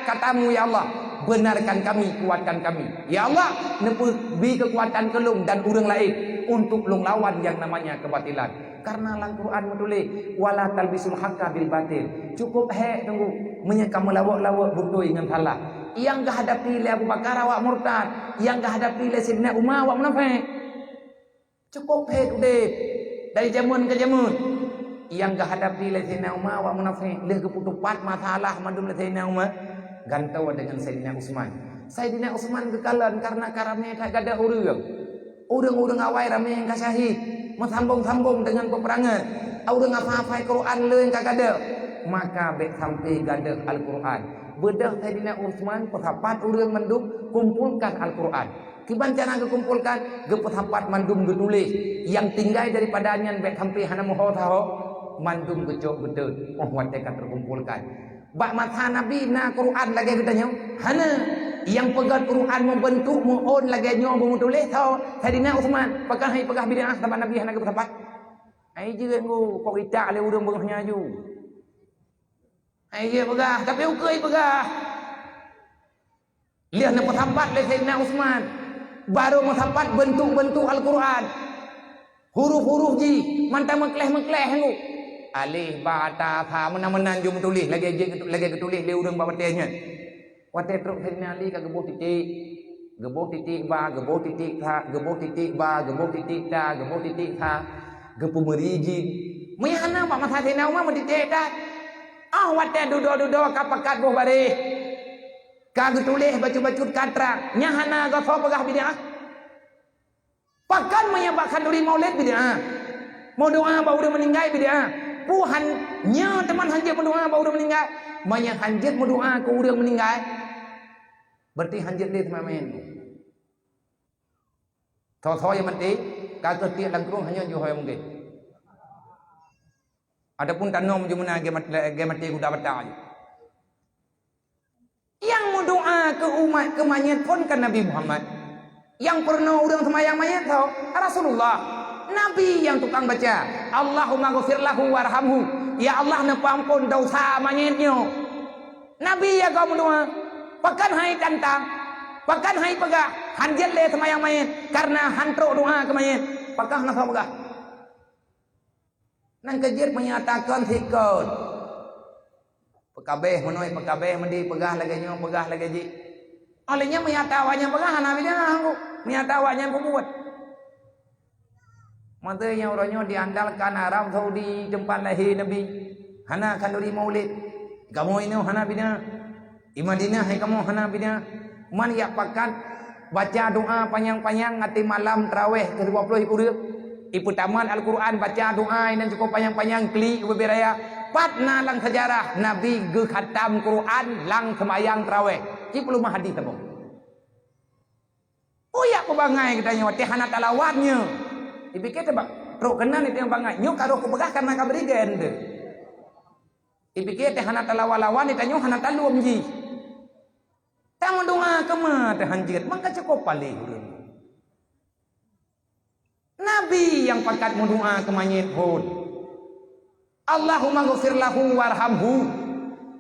katamu ya Allah, benarkan kami, kuatkan kami. Ya Allah, nepi kekuatan kelung dan urang lain untuk lung lawan yang namanya kebatilan. Karena Al-Quran menulis wala talbisul haqqa bil batil. Cukup tunggu menyekam melawak-lawak butoi dengan salah. Yang gak hadapi le Abu Bakar awak murtad, yang gak hadapi le Sayyidina Umar awak munafik. Cukup udah dari zaman ke zaman. Yang gak hadapi le Sayyidina Umar awak munafik, le keputupat masalah madum le Sayyidina Umar gantau dengan Sayyidina Utsman. Sayyidina Utsman kekalan karena karamnya tak ada urang. Urang-urang awai ramai yang kasahid, sambung-sambung dengan peperangan. Urang apa-apa Quran le yang kagada. Maka bek sampai gada Al-Quran. Bedah Sayyidina Utsman pesapat urang mendung kumpulkan Al-Quran. Kiban cara kumpulkan gepesapat mandum getulis yang tinggal daripadanya bek sampai hana moho taho mandum gecok betul. Oh watekan terkumpulkan. Bak mata Nabi na Quran lagi katanya. Hana yang pegang Quran membentuk muon lagi nyo menulis tau Sayyidina Utsman pegang hai pegah bid'ah sama Nabi hana kepesapat. Ai je ngo kok itak le urang begahnya ju. Ai je pegah tapi ukei pegah. Lihat na pesapat le Sayyidina Utsman. Baru mesapat bentuk-bentuk Al-Quran. Huruf-huruf ji mantap mengkleh-mengkleh ngo. Alif ba ta tha menan-menan jum tulis lagi ketulis le urang babatenya. Wate truk Sayyidina Ali ka gebuh titik ba gebuh titik tha gebuh titik ba gebuh titik ta gebuh titik tha gebuh meriji. Mehana Pak Masa Sayyidina Umar menditik dah. Wate dudo kapakat boh bare. Ka getulis baju-baju katrak nyahana ga fa pegah bid'ah. Pakan menyebabkan duri maulid bid'ah. Mau doa baru meninggal bid'ah. Puhan nya teman hanjit berdoa baru meninggal. Banyak hanjit berdoa ke urang meninggal. Berarti hanjit dia teman-teman. Tahu-tahu yang mati, kata tiap langkung hanya jual yang mungkin. Adapun tanom jumna ge mati kuda batal. Yang berdoa ke umat ke mayat pun kan Nabi Muhammad. Yang pernah urang semayang mayat tahu Rasulullah. Nabi yang tukang baca Allahumma ghfir lahu warhamhu, ya Allah nepampun dosa mayitnya. Nabi ya kau berdoa pakan hai tantang pakan hai pegah hanjat le semayang mayit karena hantruk doa ke mayit pakah nasa pegah nang kejir menyatakan sikot pekabeh menoi pekabeh mendi pegah lagi nyo pegah lagi ji olehnya menyatawanya pegah Nabi nya menyatawanya buat matanya orangnya diandalkan Arab Saudi tempat lahir Nabi. Hana kanduri maulid. Kamu ini hana bina. Di Madinah hai kamu hana bina. Man ya pakat baca doa panjang-panjang ngati malam tarawih ke 20 urang. Ibu taman Al-Quran baca doa dan cukup panjang-panjang klik beraya. Patna lang sejarah Nabi ge khatam Quran lang semayang tarawih. Ki perlu hadis tabo. Oh ya kebangai katanya teh hana talawatnya. Dipikir tebak ro kenan itu yang bangai. Nyo karo ku begah karena kaberigen teh. Dipikir teh hana talawalawan ditanya hana talum ji. Tang doa kemana teh hanjit mangka cukup palih. Nabi yang pakat mendoa ke mayit pun. Allahumma ghfir lahu warhamhu.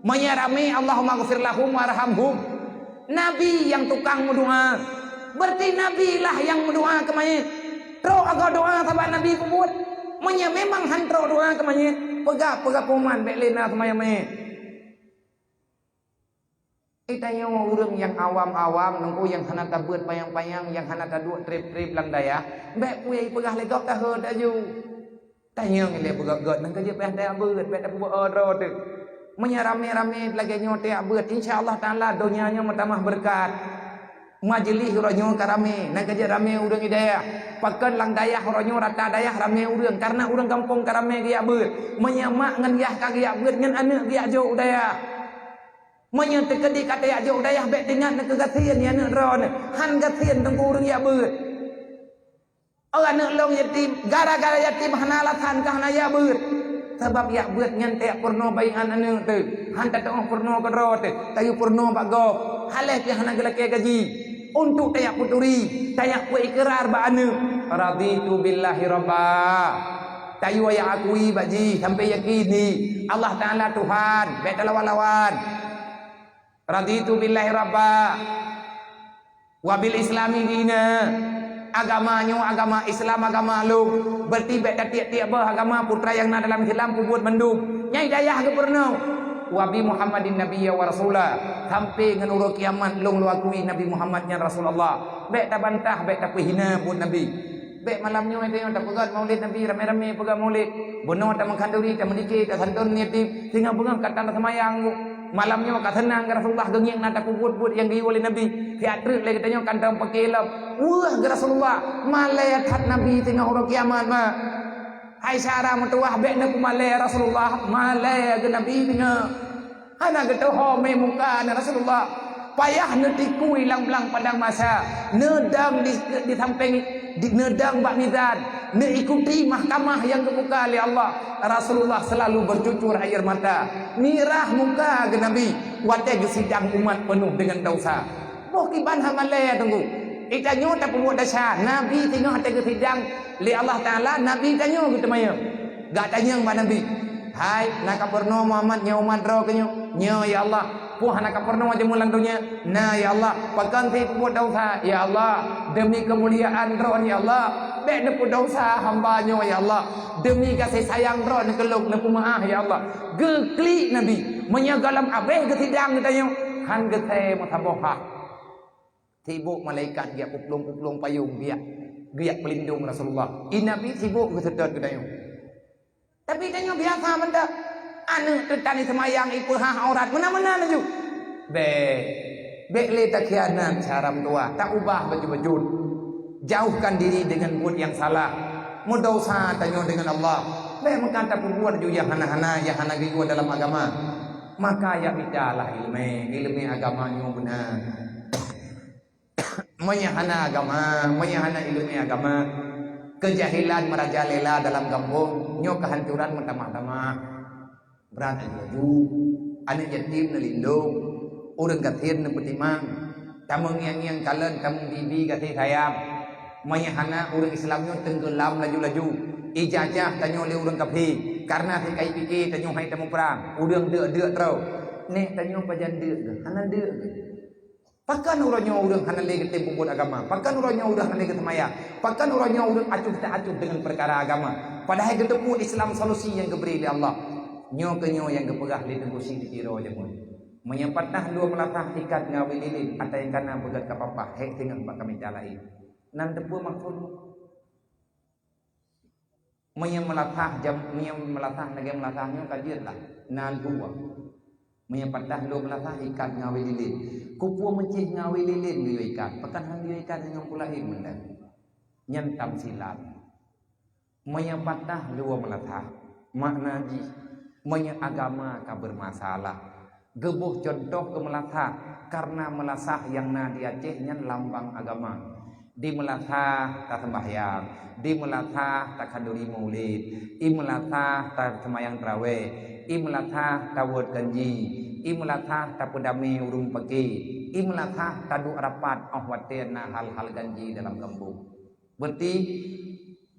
Menyarami Allahumma ghfir lahu warhamhu. Nabi yang tukang mendoa. Berarti Nabi lah yang mendoa ke mayit. Tro agak doa sahabat Nabi pun. Menya memang hantro doa ke mayit. Pegak poman beklena sama mayit. Itanya orang yang awam-awam nunggu yang hana tabut payang-payang yang hana taduk trip-trip lang daya bek puai pegah legok dah dah ju tanya ngile begak-gak nang kerja peh dah beut bek dah buat ro tu menyarame-rame lagi nyote beut insyaallah taala dunianya matamah berkat majlis uranyo karame nang kerja rame urang hidayah pakan lang daya uranyo rata daya rame urang karena urang kampung karame dia beut menyamak ngan yah kagiak beut ngan anak dia jo daya menyentuh kedi kata ya jauh dayah bek dengan nak kegatian ya nak ron han gatian tengku urang ya beut orang nak long yatim gara-gara yatim hana latan kah na ya beut sebab ya beut nyantek purno bayan anu tu han tak tong purno ke ro tu tayu purno bak go haleh ke hana gelake gaji untuk tayak puturi tayak ku ikrar ba anu raditu billahi rabba tayu ya akui baji sampai yakini Allah Taala Tuhan bek lawan-lawan. Raditu billahi rabba wabil islami dina agamanya agama Islam agama lu berarti bek tiap-tiap agama putra yang na dalam Islam buat mendung nyai dayah ke purno wabi Muhammadin nabiyya wa rasula sampai ngan uro kiamat long lu akui Nabi Muhammadnya Rasulullah bek tak bantah bek tak hina pun Nabi bek malamnya itu yang tak pegat maulid Nabi rame-rame pegat maulid bono tak mengkanduri tak mendikit tak santun yatim sehingga pegang kata semayang malamnya kat senang ke Rasulullah genging nada kubut-kubut yang diu oleh Nabi fiatrik lagi katanya kantang pakilap wah ke Rasulullah malaya tat Nabi tengah orang kiamat mah hai syara mentuah bek nak malaya Rasulullah malaya ke Nabi tengah hana ke toho me muka na Rasulullah payah netiku hilang-hilang padang masa nedang di samping nedang bak nizan ikuti mahkamah yang kebuka oleh Allah Rasulullah selalu bercucur air mata mirah muka ke Nabi wadah sidang umat penuh dengan dosa bokiban hamalaya tunggu itanyo tak pembuat dasar Nabi tengok hati ke sidang li Allah Ta'ala Nabi tanyo gitu maya gak tanya mbak Nabi hai nak kaperno Muhammad nya umat ro kenyo nya ya Allah puh nak kaperno aja mulang dunia nah ya Allah pakan ti buat dosa ya Allah demi kemuliaan ro ya Allah bek ne dosa hamba-Nya ya Allah demi kasih sayang ro ne keluk ne maaf ya Allah gekli Nabi menyagalam abeh ke sidang katanya han gete mataboha sibuk malaikat dia kuplung-kuplung payung dia pelindung Rasulullah Nabi sibuk ke sedot katanya tapi tanya biasa benda anu tetani semayang ipu aurat mana-mana naju bek le tak khianat caram tua tak ubah baju-baju jauhkan diri dengan buat yang salah mudosa tanya dengan Allah bek mengkata buat ju yang hana-hana yang hana gua dalam agama maka ya bidalah ilmu agamanya benar menyahana agama menyahana ilmu agama kejahilan merajalela dalam kampung nyo kehancuran pertama-tama berat baju anak yatim nelindung urang gatin nepetimang tamang yang kalen tamang bibi gati sayang menyahana urang Islamnya tenggelam laju-laju ijazah tanyo le urang kapi karena si kai pikir tanyo hai tamu perang urang deuk terus nek tanyo pajan deuk hana deuk pakan uranyo urang hana le gete puput agama pakan uranyo urang hana le semaya pakan uranyo urang acuh tak acuh dengan perkara agama padahal ketemu Islam solusi yang diberi oleh Allah nyo ke nyo yang kepegah li tengkusi dikira aja pun menyempatah dua melatah ikat ngawi lilin atau yang kana begat kapapa hek dengan pak kami calai nan tepu maksud menyempatah jam menyempatah nage melatahnya kajian lah nan dua menyempatah dua melatah ikat ngawi lilin kupu mencih ngawi lilin dia ikat pekan hang dia ikat dengan pulahin benda nyentam silat menyapatah dua melatah makna ji agama ka bermasalah gebuh contoh ke melatah karena melasah yang na di Aceh nyan lambang agama di melatah tak sembahyang di melatah tak kaduri maulid i melatah tak semayang tarawih i melatah tak buat ganji i melatah tak pedami urung pagi i melatah tak du rapat ahwatirna hal-hal ganji dalam kampung berarti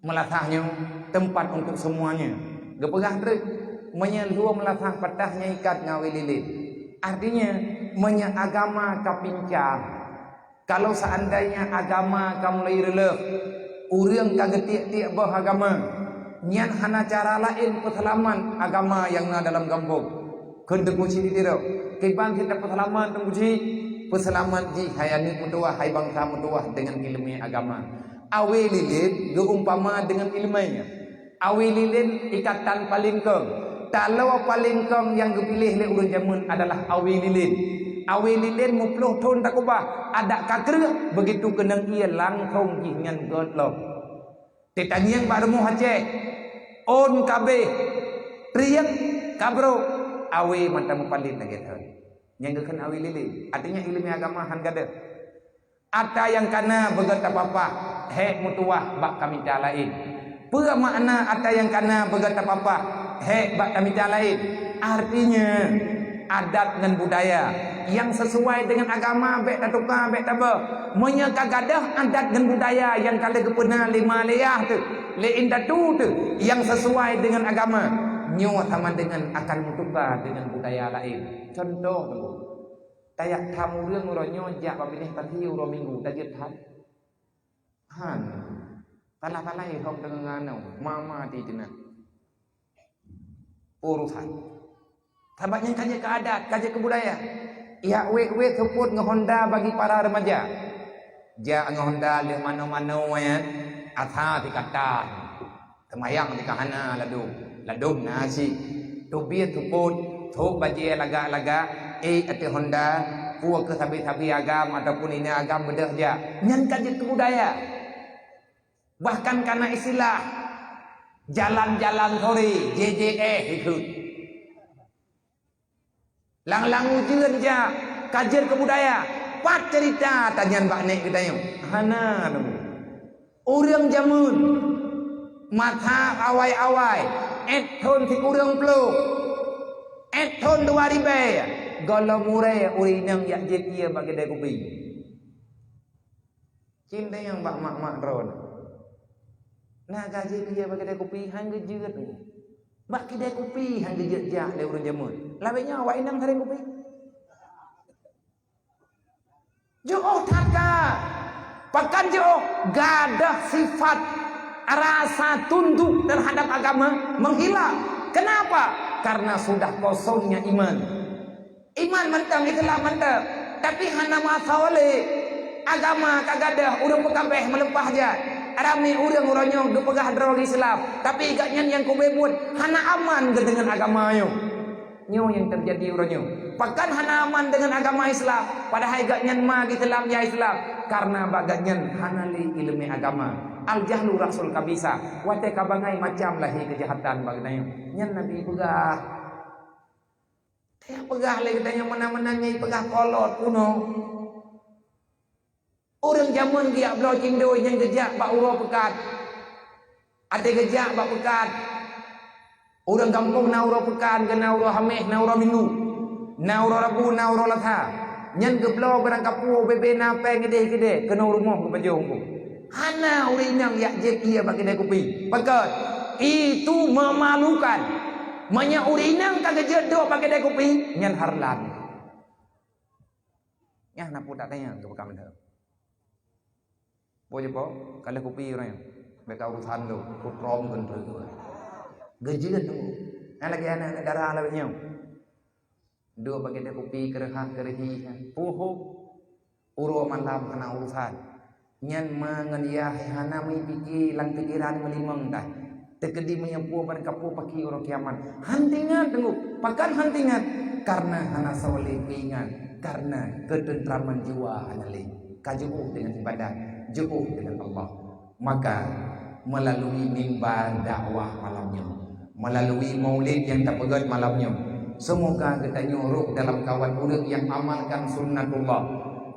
melatahnya tempat untuk semuanya. Gepegah terus menyelua melatah patahnya ikat ngawi lilin. Artinya agama kapincang. Kalau seandainya agama kamu mulai relef, urang kagetik-tik bah agama. Nyan hana cara lain perselaman agama yang na dalam kampung. Kendak muci di tiro. Kibang kita perselaman tungguci perselaman ji hayani mutuah hai bangsa mutuah dengan ilmu agama. Awi lilin geumpama dengan ilmunya. Awi lilin ikatan palingkong. Kalau palingkong yang dipilih oleh urang jamun adalah awi lilin. Awi lilin mupluh thun takubah ada kakreu begitu kenang ia langsung jingan godlok. Tetangiang barmu Aceh. On kabe triang kabro awi mata mupalin lagi tu. Yang gekan awi lilin. Artinya ilmu agama han gada. Ada yang kana begat apa-apa hek mutuah bak kami lain. Apa makna ada yang kana begat apa-apa hek bak kami lain? Artinya adat dan budaya yang sesuai dengan agama bek tak tukar bek tak apa. Monya kagadah adat dan budaya yang kala kepena lima leah tu, le indatu tu yang sesuai dengan agama. Nyo sama dengan akan mutukar dengan budaya lain. Contoh tu. Tayak tamu รื่องเราย่อจากว่าเป็นตันที่เรามีงูตะเกียบทัดหันตะละทองdengan ngานเอามาdi dina urusan tabatnya kaji ke adat kaji ke budaya ya we support ngehonda bagi para remaja ja ngehonda le mano-mano ya atha di kata temayang di kahana ladum nasi tubie support thok baje laga-laga ati Honda puak ke sabi-sabi agam ataupun ini agam bedah dia nyan kaji ke budaya bahkan karena istilah jalan-jalan sore JJE itu lang-lang ujian ja kajian ke budaya pat cerita tanyan bak nek kita yang hana urang jamun mata awai-awai thon si urang peluk thon 2000 Gala murai urinang yak jekia bagi dia kopi. Cinta yang bak mak ron. Nah gaji dia bagi dia kopi hang gejeut. Bak kedai kopi hang gejeut jak le urang jamun. Labenya awak inang sareng kopi. Jauh taka. Pakan jauh gadah sifat rasa tunduk terhadap agama menghilang. Kenapa? Karena sudah kosongnya iman. Iman mentang Islam mentang tapi hana masawale agama kagadah urang pekabeh melempah ja rame urang-urangnya gepegah drol Islam tapi igaknya yang kubebut hana aman dengan agama nyo yang terjadi urangnya pakan hana aman dengan agama Islam padahal igaknya ma Islam ya Islam karena bagaknya hana li ilmu agama al jahlu rasul kabisa wate kabangai macam lahi kejahatan bagnayo nyan nabi pegah yang pegah lagi tanya mana-mananya pegah kolot kuno. Orang zaman dia belau cindo yang gejak bak uro pekat. Ada gejak bak pekat. Orang kampung na uro pekan, kena uro hameh, na uro minggu. Na uro rabu, na uro latha. Nyan ke belau barang kapu bebe nape gede-gede kena rumah ke bajong ku. Hana urinang yak jekia bak kedai kopi. Pekat. Itu memalukan. Manya urinang kagak jedo pakai dai kopi nyan harlan. Ya napu tak tanya ke bekam dah. Boleh po kalau kopi orang mereka urusan tu putrom kan tu. Gejid tu. Lagi anak darah lainnya. Dua pakai dai kopi kerah kerehi. Puhu uro malam kena urusan. Nyan manganiah hana mi pikir lang pikiran melimang dah. Tekedi menyempuh ban kapu paki orang kiamat. Hantingan tengok, pakan hantingan karena hana sawali keingan, karena ketentraman jiwa hanali. Kajuh dengan ibadah, jauh dengan Allah. Maka melalui mimbar dakwah malamnya, melalui maulid yang terpegat malamnya. Semoga kita nyuruh dalam kawan urang yang amalkan sunnatullah,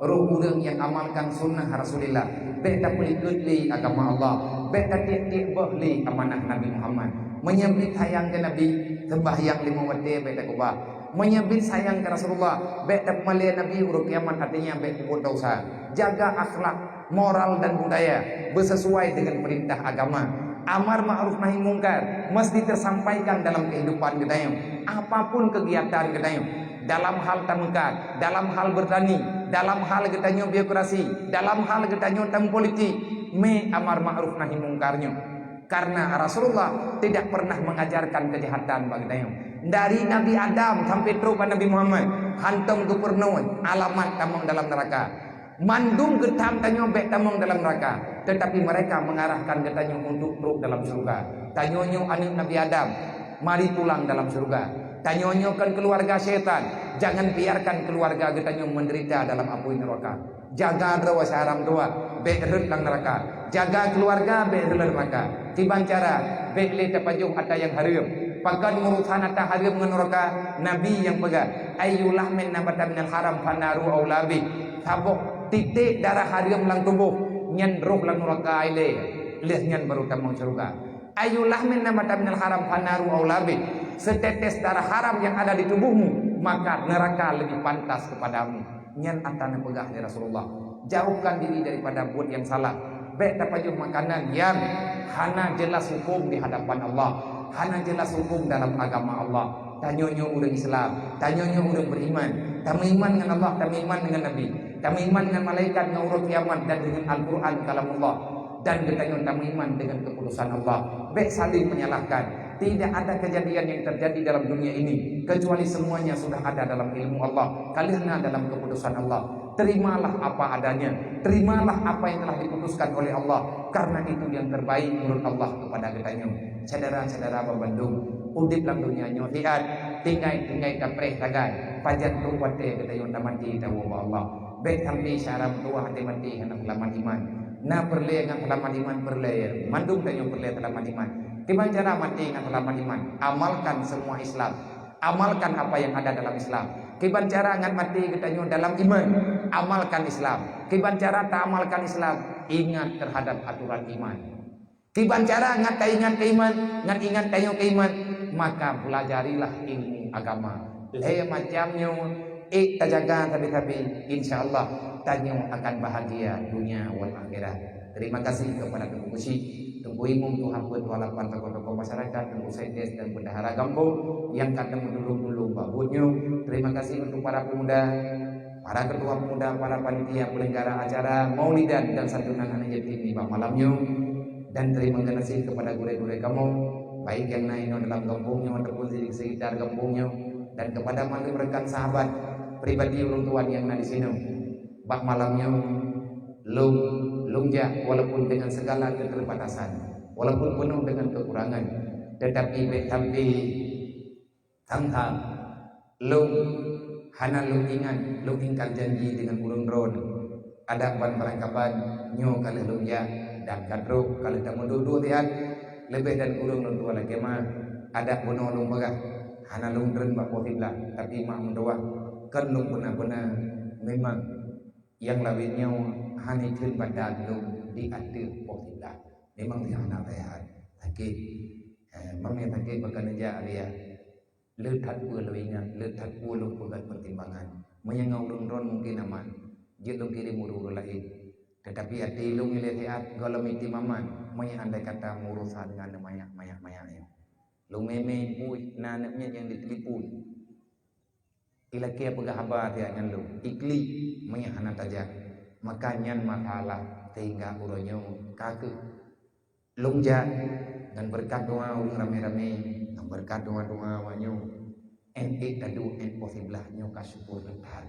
ruh urang yang amalkan sunnah Rasulullah, beta pelikut li agama Allah, beta tiap-tiap bahli amanah Nabi Muhammad, menyambit sayang ke Nabi, sembahyang 5 waktu beta kubah, menyambit sayang ke Rasulullah, beta pemalia Nabi urut kiamat, artinya beta buat dosa, jaga akhlak, moral dan budaya bersesuai dengan perintah agama. Amar ma'ruf nahi mungkar mesti tersampaikan dalam kehidupan kita yang apapun kegiatan kita yang dalam hal tamungkar, dalam hal bertani, dalam hal kita nyo birokrasi, dalam hal kita nyo tang politik, me amar ma'ruf nahi mungkarnya. Karena Rasulullah tidak pernah mengajarkan kejahatan bagi kita yang dari Nabi Adam sampai terus Nabi Muhammad hantam gubernur alamat tamang dalam neraka. Mandung getam tanyo bek tamong dalam neraka, tetapi mereka mengarahkan getanyo untuk truk dalam surga. Tanyonyo anak Nabi Adam, mari pulang dalam surga. Tanyonyo kan keluarga setan, jangan biarkan keluarga getanyo menderita dalam api neraka. Jaga rawa saram doa, bek lang neraka. Jaga keluarga bek neraka. Tiban cara bek le tapajuh ata yang harum. Pakan urusan ata harum neraka, Nabi yang pegang. Ayyulah min nabata minal haram fanaru aulabi. Sabuk titik darah haram lang tubuh nyan roh lang neraka ile lihat nyan baru tamang surga. Ayulah min nabata minal haram fanaru aulabi. Setetes darah haram yang ada di tubuhmu maka neraka lebih pantas kepadamu. Nyan atana pegah di Rasulullah. Jauhkan diri daripada buat yang salah. Baik tapajuh makanan yang hana jelas hukum di hadapan Allah, hana jelas hukum dalam agama Allah. Tanyonyo urang Islam, tanyonyo urang beriman, tamu iman dengan Allah, tamu iman dengan Nabi, tamu iman dengan malaikat ngaurut kiamat dan dengan Al-Quran kalamullah, dan kita tamu iman dengan keputusan Allah. Baik saling menyalahkan. Tidak ada kejadian yang terjadi dalam dunia ini kecuali semuanya sudah ada dalam ilmu Allah, kalian dalam keputusan Allah. Terimalah apa adanya, terimalah apa yang telah diputuskan oleh Allah, karena itu yang terbaik menurut Allah kepada kita. Saudara-saudara Bandung, udip dalam dunia nyotiat, tinggai kapreh tagai, pajat ruwate kita yang mati tahu Allah. Baik sampai syaram tua hati mati hendak lama iman. Na perle dengan lama iman perle, mandung tayo perle lama iman. Tiba cara mati dengan lama iman, amalkan semua Islam, amalkan apa yang ada dalam Islam. Kiban cara ngan mati kita nyo dalam iman, amalkan Islam. Kiban cara tak amalkan Islam, ingat terhadap aturan iman. Kiban cara ngan tak ingat keiman, ngan ingat tayo keiman, maka pelajarilah ilmu agama. Le macamnya terjaga tapi insyaallah tanyo akan bahagia dunia wal akhirat. Terima kasih kepada Tengku Kusi, Tengku Imum, Tuhan buat walapan tokoh-tokoh masyarakat, Tengku Saides dan Bendahara Kampung yang kadang menulung-tulung babutnya. Terima kasih untuk para pemuda, para ketua pemuda, para panitia penyelenggara acara Maulidan dan santunan anak yatim di malamnya. Dan terima kasih kepada guru-guru kamu, baik yang naik dalam kampungnya ataupun di sekitar kampungnya, dan kepada mantan rekan sahabat pribadi orang tua yang ada di sini. Bak malamnya lungjak walaupun dengan segala keterbatasan, walaupun penuh dengan kekurangan, tetapi betampi tangkap lung hana lung ingat lung ingkar janji dengan ulun ron ada ban barangkapan nyo kali lungjak dan kadro kali tamu dua tian lebih dan ulun lung tua lagi mah ada bono lung bagah hana lung ren bak potiblah tapi mak mendoa kan lung benar-benar memang yang lainnya hanikun badan lung diatur potiblah memang dia anak sehat sakit memang sakit bahkan aja dia letak pula ingat letak pula pegat pertimbangan menyangau lung ron mungkin aman dia lung kirim urus lain tetapi hati lung ile sehat galam iti maman maya andai kata urusan dengan mayak lung meme pui nanaknya yang ditelipun ilakia pegah habar dia nyan lung ikli maya anak tajak makanya masalah sehingga uronyo kake lungja dan berkat doa ulung rame-rame dan berkat doa-doa wanyo ente tadu en posiblahnya kasyukur letar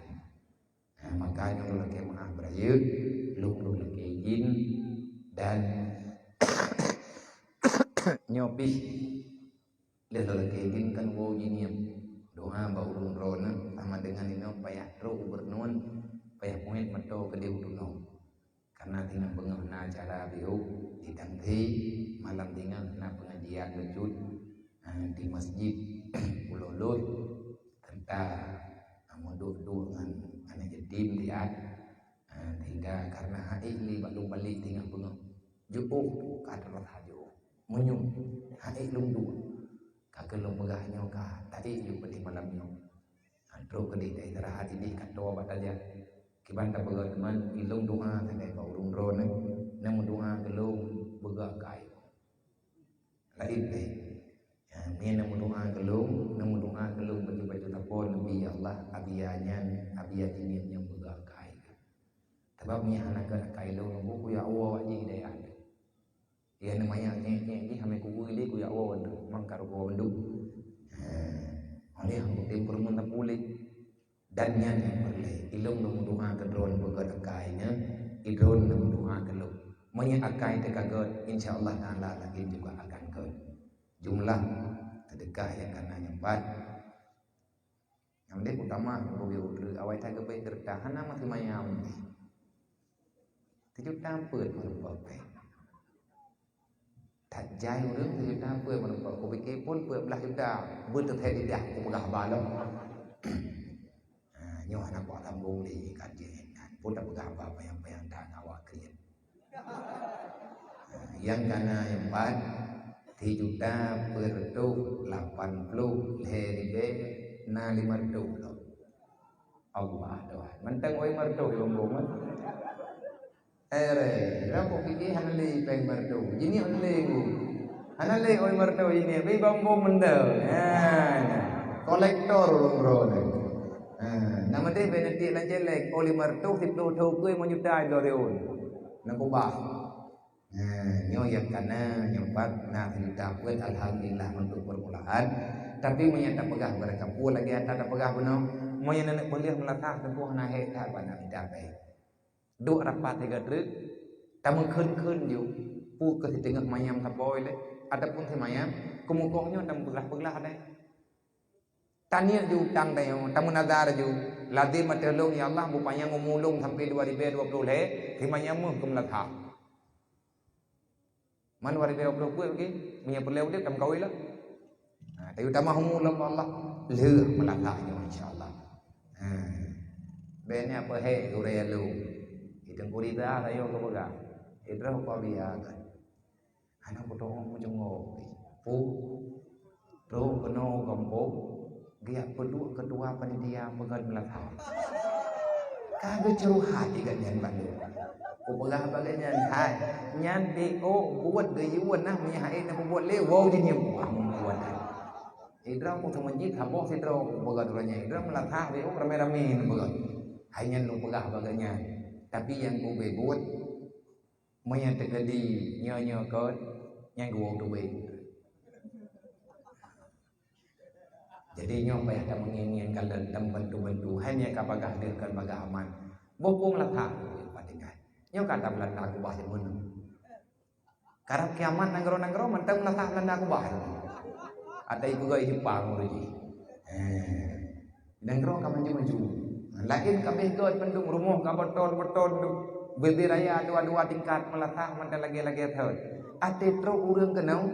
makanya lu lagi maaf berayut lu lagi izin dan nyopi dan lu lagi izin kan wo jiniam doa ba ulung rona sama dengan ini payah ro bernun payah poin mato ke dia uduno karena tinggal pengenal acara biu di tangti malam tinggal kena pengajian wujud di masjid Pulau tentang modul dengan anak yatim dia tidak karena hari ini baru balik tinggal pengen jauh kadar haju menyum hari lundu kagak lung pegahnya kah tadi lu pada malamnya antro ke di daerah hati di kantor batalnya kibanda begal teman ilung doa tandai bau rungron nang doa gelung begal kai lain deh ni nang doa gelung baju-baju tapon nabi Allah abiyanyan abiyat ini yang begal kai sebabnya anak kai lu buku ya Allah wajib daya dia namanya ni hame ku ini ku ya Allah mangkar ku wandu oleh yang permun tapuli dan yang boleh ilung nang doa ke drone begal kainya idron nang doa gelung manya akai tekagot insyaallah taala lagi juga akan ke jumlah sedekah yang karena nyempat yang penting utama review awal tak kepe tertahan masih mayam 7 tahun ปิดมันบอกไปถัดใจเรื่อง7 tahun เปิดมันบอกกูไปเก็บพ้นเปิดbelah juta buat terhenti dah aku pegah balau nyo anak buat tambung di kajian pun tak pegah apa yang tak awak krian yang karena yang 3 juta per 80 heribe na 500 Allah doa mentang oi marto ilmu rapo kiki hanali peng marto ini onlegu hanali oi marto ini be bambo mendel kolektor longro nama deh beneti lanjelek oli marto 10 tho kuy mo juta do deun nang kubah nyo yang karena nyempat nah kita buat alhamdulillah untuk permulaan tapi menyata pegah mereka pun lagi ada pegah benar mau yang nenek boleh melatah tempuh nah hektar pada tidak baik duk rapat 3 truk tamu kun ju pu ke tengah mayam tapoi le adapun si mayam kumukoknya tamu peglah deh tania ju tang deh tamu nazar ju ladi matelung ya Allah bupanya ngumulung sampai 2020 le si mayam mu kumlatah man wari beo bro kuat lagi punya perlu dia kam kawin lah tapi utama humul Allah leh melakahnya insyaallah benya apa he ure lu itu kurita ayo ke baga itu ko biya kan anak bodoh mo jongo pu ro kono gombo dia kedua panitia pegan melakah kagak ceruh hati kan yang bandu Kupelah bagainya hai nyan do buat gayuan nah punya hai na buat lewo di nyem buat idra ko temanjit habok sidro boga duranya idra melatah be rame-rame boga hai nyan lu pelah bagainya tapi yang ku be buat monya tegadi nyo ko nyan ku do be jadi nyo payah ta mengingin kalian dan bantu hanya kapagah dengan baga aman bopong latah nyo kata Belanda aku bahas mun. Karena kiamat nanggro mentang natah Belanda aku bahas. Ada ibu gak hipang lagi. Nanggro ka maju. Lain kabeh god pendung rumah ka beton bebe raya dua tingkat melatah mantan lagi thot. Ate tro urang kenau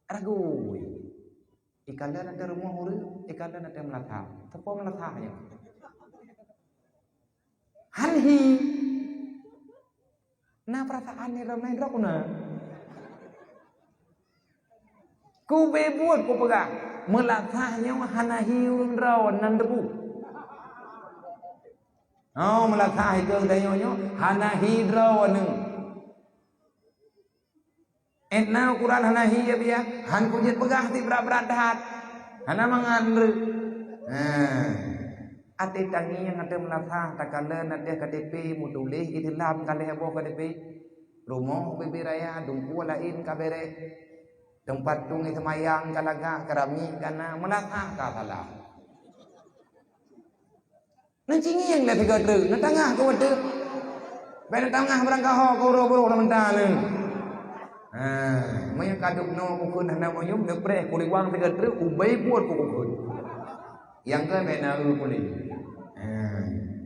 ragu. Ikalan ada rumah urang, ikalan ada melatah. Tepo melatahnya. Hanhi nah perasaan ni ramai drop na ku bebuat ku pegang melatahnya hana hiung rawan nan debu melatah itu dayonya hana hidrawan now Quran hana hi ya biya han kujit pegah ti berat dat hana mangan ate tangi yang ada melatah takala ada KTP mudulih itilam kali heboh KTP rumah bibi raya dungku lain kabere tempat tungi semayang kalaga kerami kana melatah ka salah nancingi yang dah 3 truk na tengah ko wede ben tengah barang kaho ko ro mentah le maya kaduk no ko hana moyum de pre ko liwang 3 truk ubay buat ko yang ke bena pulih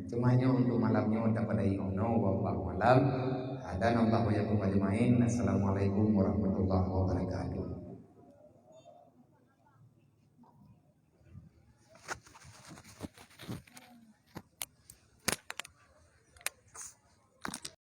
Cumanya untuk malamnya tak pada iono wallahu alam. Dan Allah wa yakum ajmain. Assalamualaikum warahmatullahi wabarakatuh.